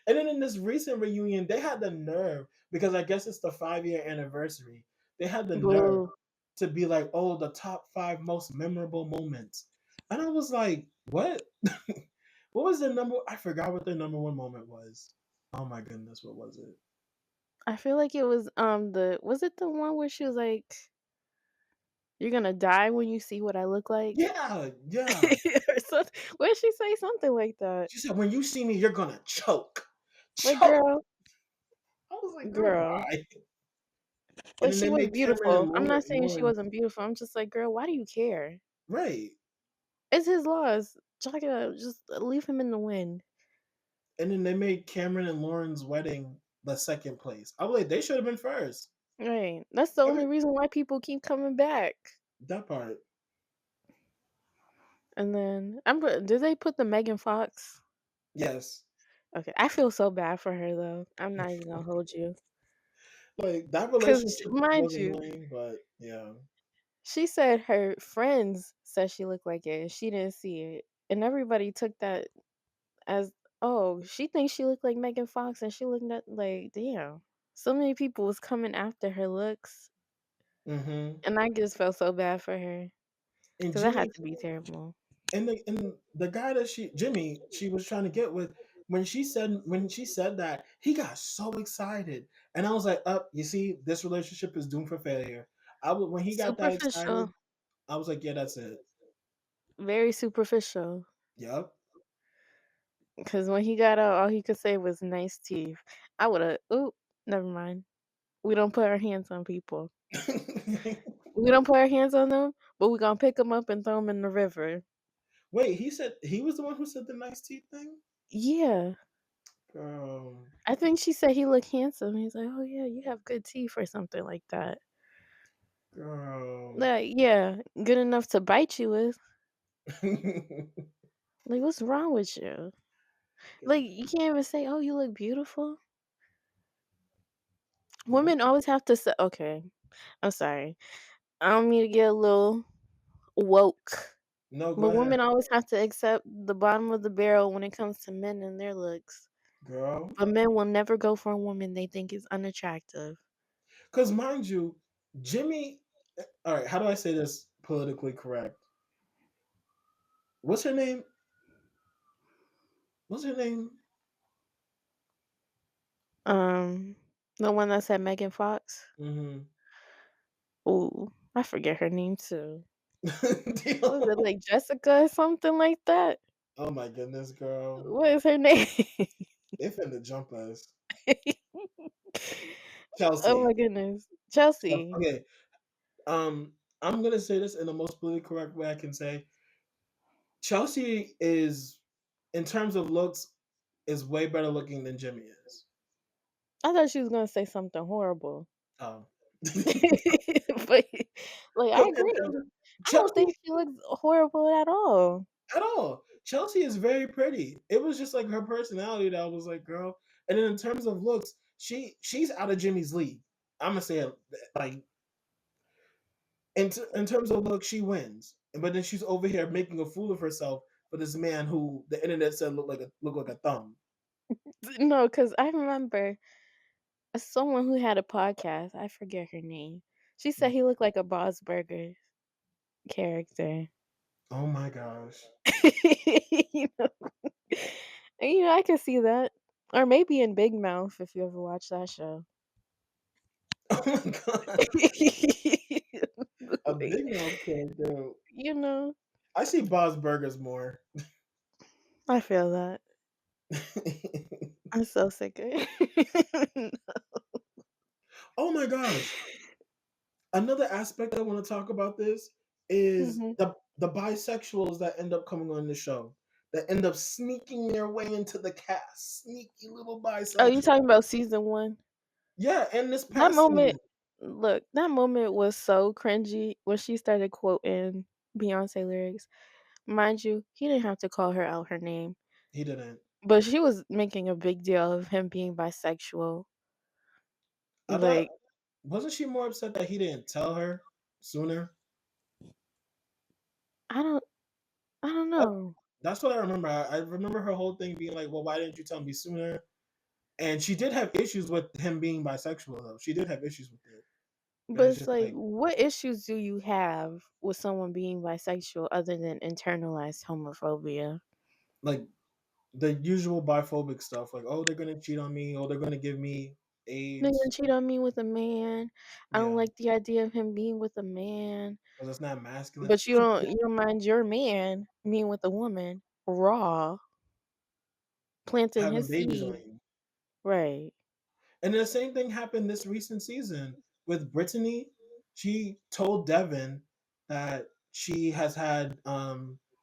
And then in this recent reunion, they had the nerve, because I guess it's the 5-year anniversary. They had the nerve Boo. to be like, "Oh, the top 5 most memorable moments." And I was like, "What?" What was the number? I forgot what the number 1 moment was. Oh my goodness, what was it? I feel like it was was it the one where she was like, "You're gonna die when you see what I look like?" Yeah, yeah. Or something. Where did she say something like that? She said, "When you see me, you're gonna choke. Like, Choke." girl, I was like, "Girl, girl. why?" And Like then she they was made Cameron beautiful. and I'm not saying she Lauren. wasn't beautiful. I'm just like, girl, why do you care? Right. It's his loss. Chalk it up. Just leave him in the wind. And then they made Cameron and Lauren's wedding the 2nd place. I was like, they should have been first. Right. That's the Every only reason why people keep coming back. that part. And then did they put the Megan Fox? Yes. Okay, I feel so bad for her though. I'm not even gonna hold you, Like that cause relationship mind was you, annoying, but yeah. she said her friends said she looked like it, and she didn't see it, and everybody took that as, oh, she thinks she looked like Megan Fox, and she looked like, damn. So many people was coming after her looks, Hmm. and I just felt so bad for her, And cause that had Jimmy to be terrible. and the guy that she was trying to get with, when she said that, he got so excited. And I was like, up, you see, this relationship is doomed for failure. When he got that Superficial, excited, I was like, yeah, that's it. very superficial. Yep. Cause when he got out, all he could say was nice teeth. I woulda, oop, never mind. We don't put our hands on people. We don't put our hands on them, but we gonna pick them up and throw them in the river. Wait, he said he was the one who said the nice teeth thing? Yeah. Girl, I think she said he looked handsome. He's like, "Oh, yeah, you have good teeth," or something like that. girl. Like, yeah, good enough to bite you with. Like, what's wrong with you? Like, God. you can't even say, "Oh, you look beautiful." What? Women always have to say, okay, I'm sorry. I don't mean to get a little woke, No, go but ahead, women always have to accept the bottom of the barrel when it comes to men and their looks. girl. But men will never go for a woman they think is unattractive. Because mind you, Jimmy. All right, how do I say this politically correct? What's her name? What's her name? Um, the one that said Megan Fox. Hmm. Ooh, I forget her name too. What is it, oh like Jessica or something like that? my goodness, girl. What is her name? They finna jump us. Oh Chelsea. my goodness. Chelsea. Okay. I'm gonna say this in the most politically correct way I can say. Chelsea is, in terms of looks, is way better looking than Jimmy is. I thought she was gonna say something horrible. Oh. But, like, I In agree. terms of I don't Chelsea think she looks horrible at all. at all. Chelsea is very pretty. It was just like her personality that I was like, girl. And then in terms of looks, she's out of Jimmy's league. I'm gonna say it like in terms of look, she wins, but then she's over here making a fool of herself for this man who the internet said looked like a thumb. No, because I remember someone who had a podcast, I forget her name. She said he looked like a Bob's Burgers character. Oh my gosh! You know? I can see that. Or maybe in Big Mouth if you ever watch that show. Oh my god! A Like, big mouth character. you know, I see Bob's Burgers more. I feel that. I'm so sick of it. Oh my gosh! Another aspect I want to talk about this is Mhm. the bisexuals that end up coming on the show that end up sneaking their way into the cast. Sneaky little Oh, you bisexual. talking about season 1? Yeah, and this That past moment season, look, that moment was so cringy when she started quoting Beyonce lyrics. Mind you, he didn't have to call her out her name, he didn't. but she was making a big deal of him being bisexual. I thought Like, wasn't she more upset that he didn't tell her sooner? I don't I don't That, know. that's what I remember. I remember her whole thing being like, "Well, why didn't you tell me sooner?" And she did have issues with him being bisexual, though. She did have issues with it, but But it's it's just like, like what issues do you have with someone being bisexual other than internalized homophobia? like the usual biphobic stuff, like, "Oh, they're gonna cheat on me. Oh, they're gonna give me They're AIDS." gonna cheat on me with a man. I don't Yeah, like the idea of him being with a man. because it's not masculine. But you don't mind your man being with a woman raw, planting Having his babies on seed. you. Right. And the same thing happened this recent season with Brittany. She told Devin that she has had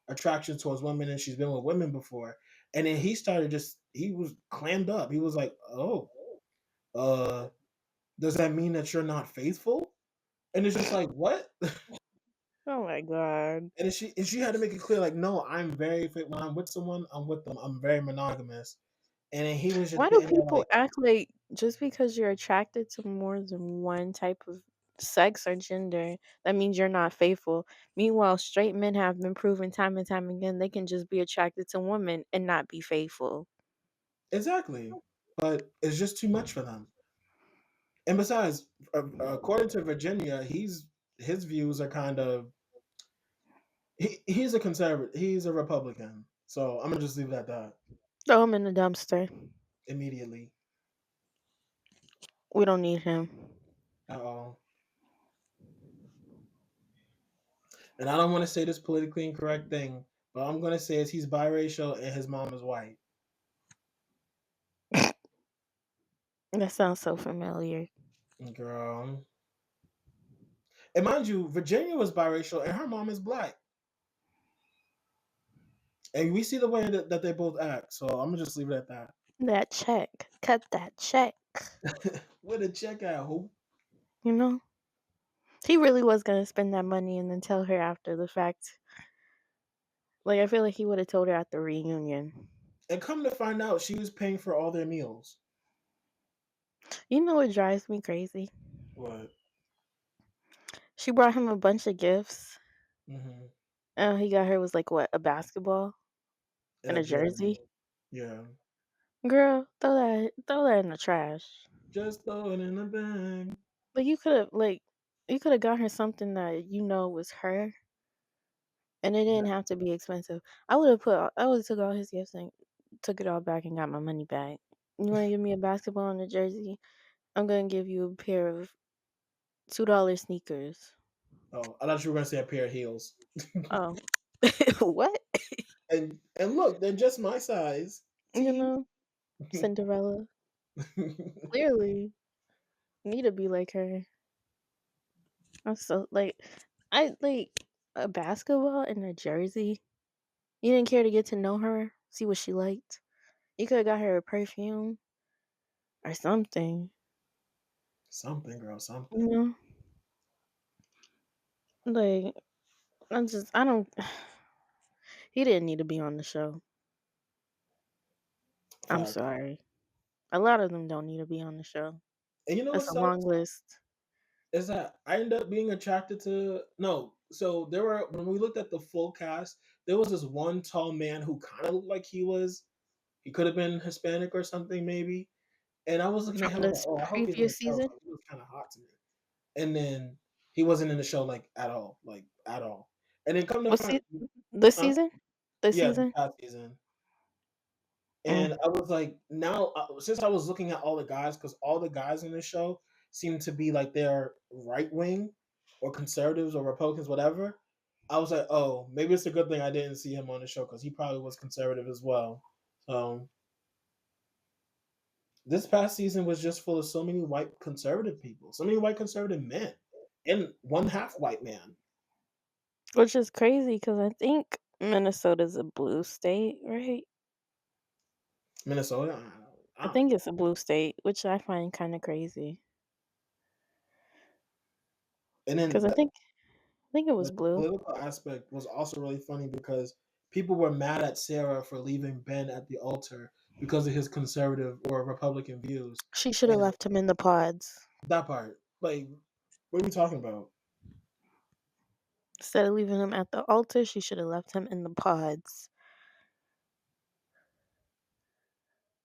attraction towards women and she's been with women before. And then he was clammed up. He was like, "Oh, uh, does that mean that you're not faithful?" And it's just like, "What?" Oh my god. And she had to make it clear, like, "No, I'm very when I'm with someone, I'm with them. I'm very monogamous." And then he was just Why do sitting there people like, act like just because you're attracted to more than one type of sex or gender, that means you're not faithful? Meanwhile, straight men have been proven time and time again they can just be attracted to women and not be faithful. exactly. But it's just too much for them. And besides, according to Virginia, his views are kind of he's a conservative. He's a Republican. So I'm gonna just leave it at that Throw him in the dumpster. immediately. We don't need him. At all. And I don't want to say this politically incorrect thing, but I'm gonna say is he's biracial and his mom is white. That sounds so familiar. Girl. And mind you, Virginia was biracial and her mom is black. And we see the way that they both act. So I'm gonna just leave it at that. That check. Cut that check. With a check out, who? You know? He really was gonna spend that money and then tell her after the fact. Like, I feel like he would have told her at the reunion. And come to find out, she was paying for all their meals. You know what drives me crazy? What? She brought him a bunch of gifts. Hmm. And he got her was like what, a basketball In and a a jersey. jersey? Yeah. Girl, throw that in the trash. Just throw it in the bag. But you could have got her something that you know was her and it didn't have to be expensive. I would have took all his gifts and took it all back and got my money back. You wanna give me a basketball and a jersey? I'm gonna give you a pair of $2 sneakers. Oh, I thought you were gonna say a pair of heels. Oh. What? And look, they're just my size. You T. know? Cinderella. Clearly. Need to be like her. I'm so like I like a basketball and a jersey. You didn't care to get to know her, see what she liked. You could have got her a perfume or something, Something, girl, you something. know? Like I don't he didn't need to be on the show. I'm Facts. sorry. A lot of them don't need to be on the show. And you know what That's a long sucks? list. Is that I ended up being attracted to no. So there were when we looked at the full cast, there was this one tall man who kind of looked like he could have been Hispanic or something maybe. And I was looking at From him, I was like, this oh, I hope he's in the previous show season? because he was kind of hot to me. And then he wasn't in the show like at all, like at all. And then come to What find, sea this huh? season? This Yeah, this season? past season. Mm. And I was like, now since I was looking at all the guys, because all the guys in this show seem to be like they're right wing or conservatives or Republicans, whatever. I was like, oh, maybe it's a good thing I didn't see him on the show because he probably was conservative as well. So this past season was just full of so many white conservative people, so many white conservative men, and one half white man. Which is crazy because I think Minnesota's a blue state, right? Minnesota, I I don't think know. it's a blue state, which I find kinda crazy. And Because then I think it was the blue. political aspect was also really funny because people were mad at Sarah for leaving Ben at the altar because of his conservative or Republican views. She shoulda And left him in the pods. that part, like, what are we talking about? Instead of leaving him at the altar, she shoulda left him in the pods.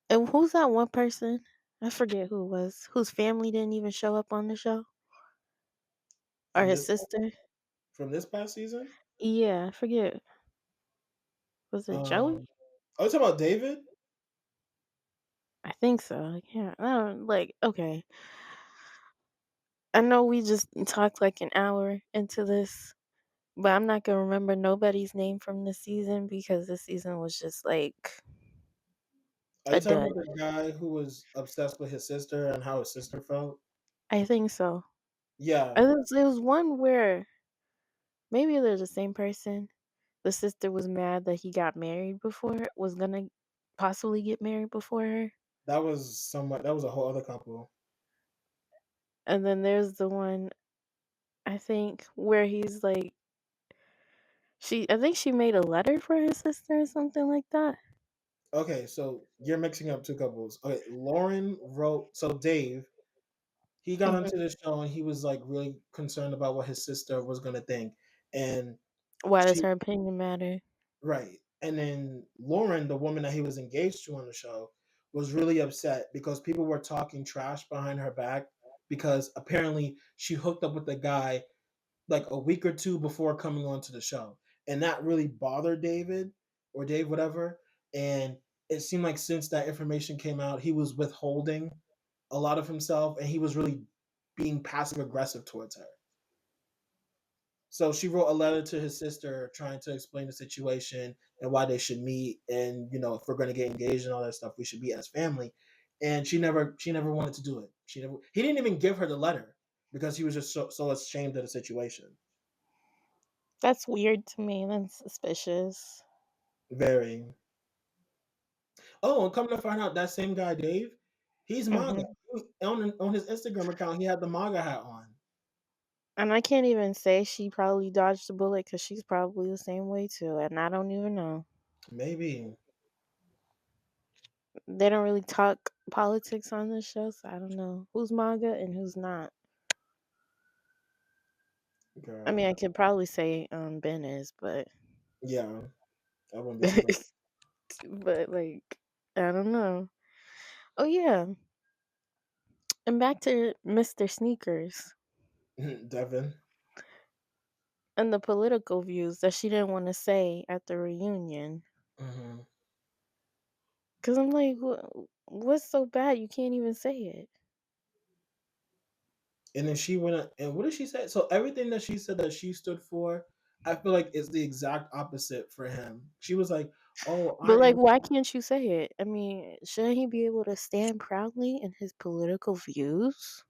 And who's that one person? I forget who it was, whose family didn't even show up on the show? Or From his this sister? from this past season, Yeah, I forget. Was it Joey? um, are you talking about David? I think so. I can't. I don't like. Okay, I know we just talked like an hour into this, but I'm not gonna remember nobody's name from this season because this season was just like Are a you talking dud. about the guy who was obsessed with his sister and how his sister felt? I think so. Yeah, It was one where maybe they're the same person. The sister was mad that he got married before was gonna possibly get married before her. that was somewhat. That was a whole other couple. And then there's the one I think where he's like I think she made a letter for his sister or something like that. Okay, so you're mixing up two couples. Okay, Lauren wrote. So Dave, he got Mhm. onto the show and he was like really concerned about what his sister was gonna think. And Why does she her opinion matter? right. And then Lauren, the woman that he was engaged to on the show, was really upset because people were talking trash behind her back because apparently she hooked up with the guy like a week or two before coming onto the show. And that really bothered David or Dave, whatever. And it seemed like since that information came out, he was withholding a lot of himself and he was really being passive aggressive towards her. So she wrote a letter to his sister trying to explain the situation and why they should meet and if we're going to get engaged and all that stuff we should be as family. And she never wanted to do it. He didn't even give her the letter because he was just so ashamed of the situation. That's weird to me. That's suspicious. Very. Oh, and come to find out that same guy Dave, he's MAGA. Mhm. On his Instagram account, he had the MAGA hat on. And I can't even say she probably dodged a bullet because she's probably the same way too, and I don't even know. Maybe, They don't really talk politics on this show, so I don't know who's MAGA and who's not. I mean, girl. I could probably say Ben is, but Yeah, I wouldn't be surprised. but like I don't know. Oh yeah, and back to Mr. Sneakers Devin. and the political views that she didn't want to say at the reunion. Hmm. Cause I'm like, what's so bad? You can't even say it. And then she went and what did she say? So everything that she said that she stood for, I feel like is the exact opposite for him. She was like, "Oh, I But like, am." why can't you say it? I mean, shouldn't he be able to stand proudly in his political views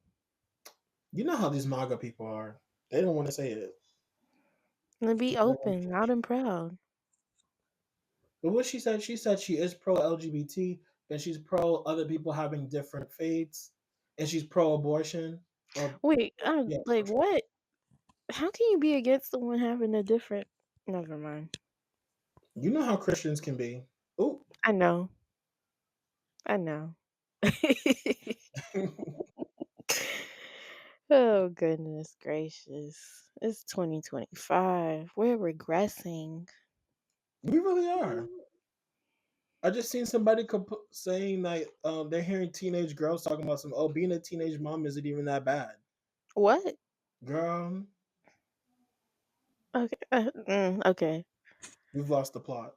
You know how these MAGA people are. They don't want to say it. and be They don't- open, loud and proud? But what she said she is pro LGBT, and she's pro other people having different faiths, and she's pro abortion. Or Wait, yeah, like what? How can you be against someone having a different? Never mind. you know how Christians can be. Oh, I know. I know. Oh, goodness gracious. It's 2025. We're regressing. We really are. I just seen somebody saying that they're hearing teenage girls talking about some, oh, being a teenage mom isn't even that bad. What? Girl, Okay. Okay. we've lost the plot.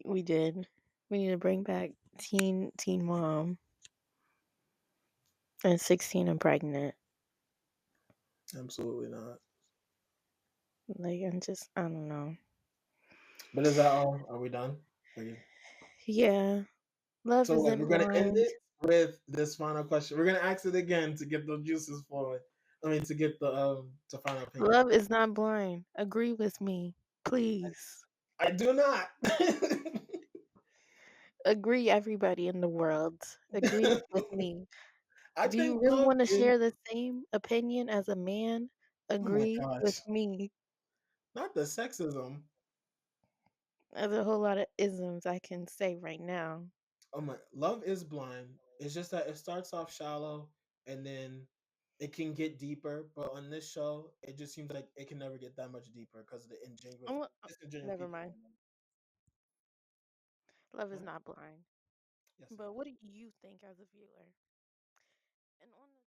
We did. We need to bring back teen mom and 16 and pregnant. Absolutely not. Like, I'm just, I don't know. But is that all? Are we done? Yeah. Love So like we're isn't gonna end blind. it with this final question. We're gonna ask it again to get the juices flowing. I mean to get the final opinion. Love is not blind. Agree with me, please. I do not. Agree, everybody in the world. Agree with me. I Do you think really love wanna is, share the same opinion as a man? oh my Agree with gosh, me. not the sexism. There's a whole lot of isms I can say right now. Oh my, love is blind. It's just that it starts off shallow and then it can get deeper. But on this show, it just seems like it can never get that much deeper because of the disingenuous Never people. mind. Love All is right. not blind. Yes, it But is. what do you think as a viewer? And on the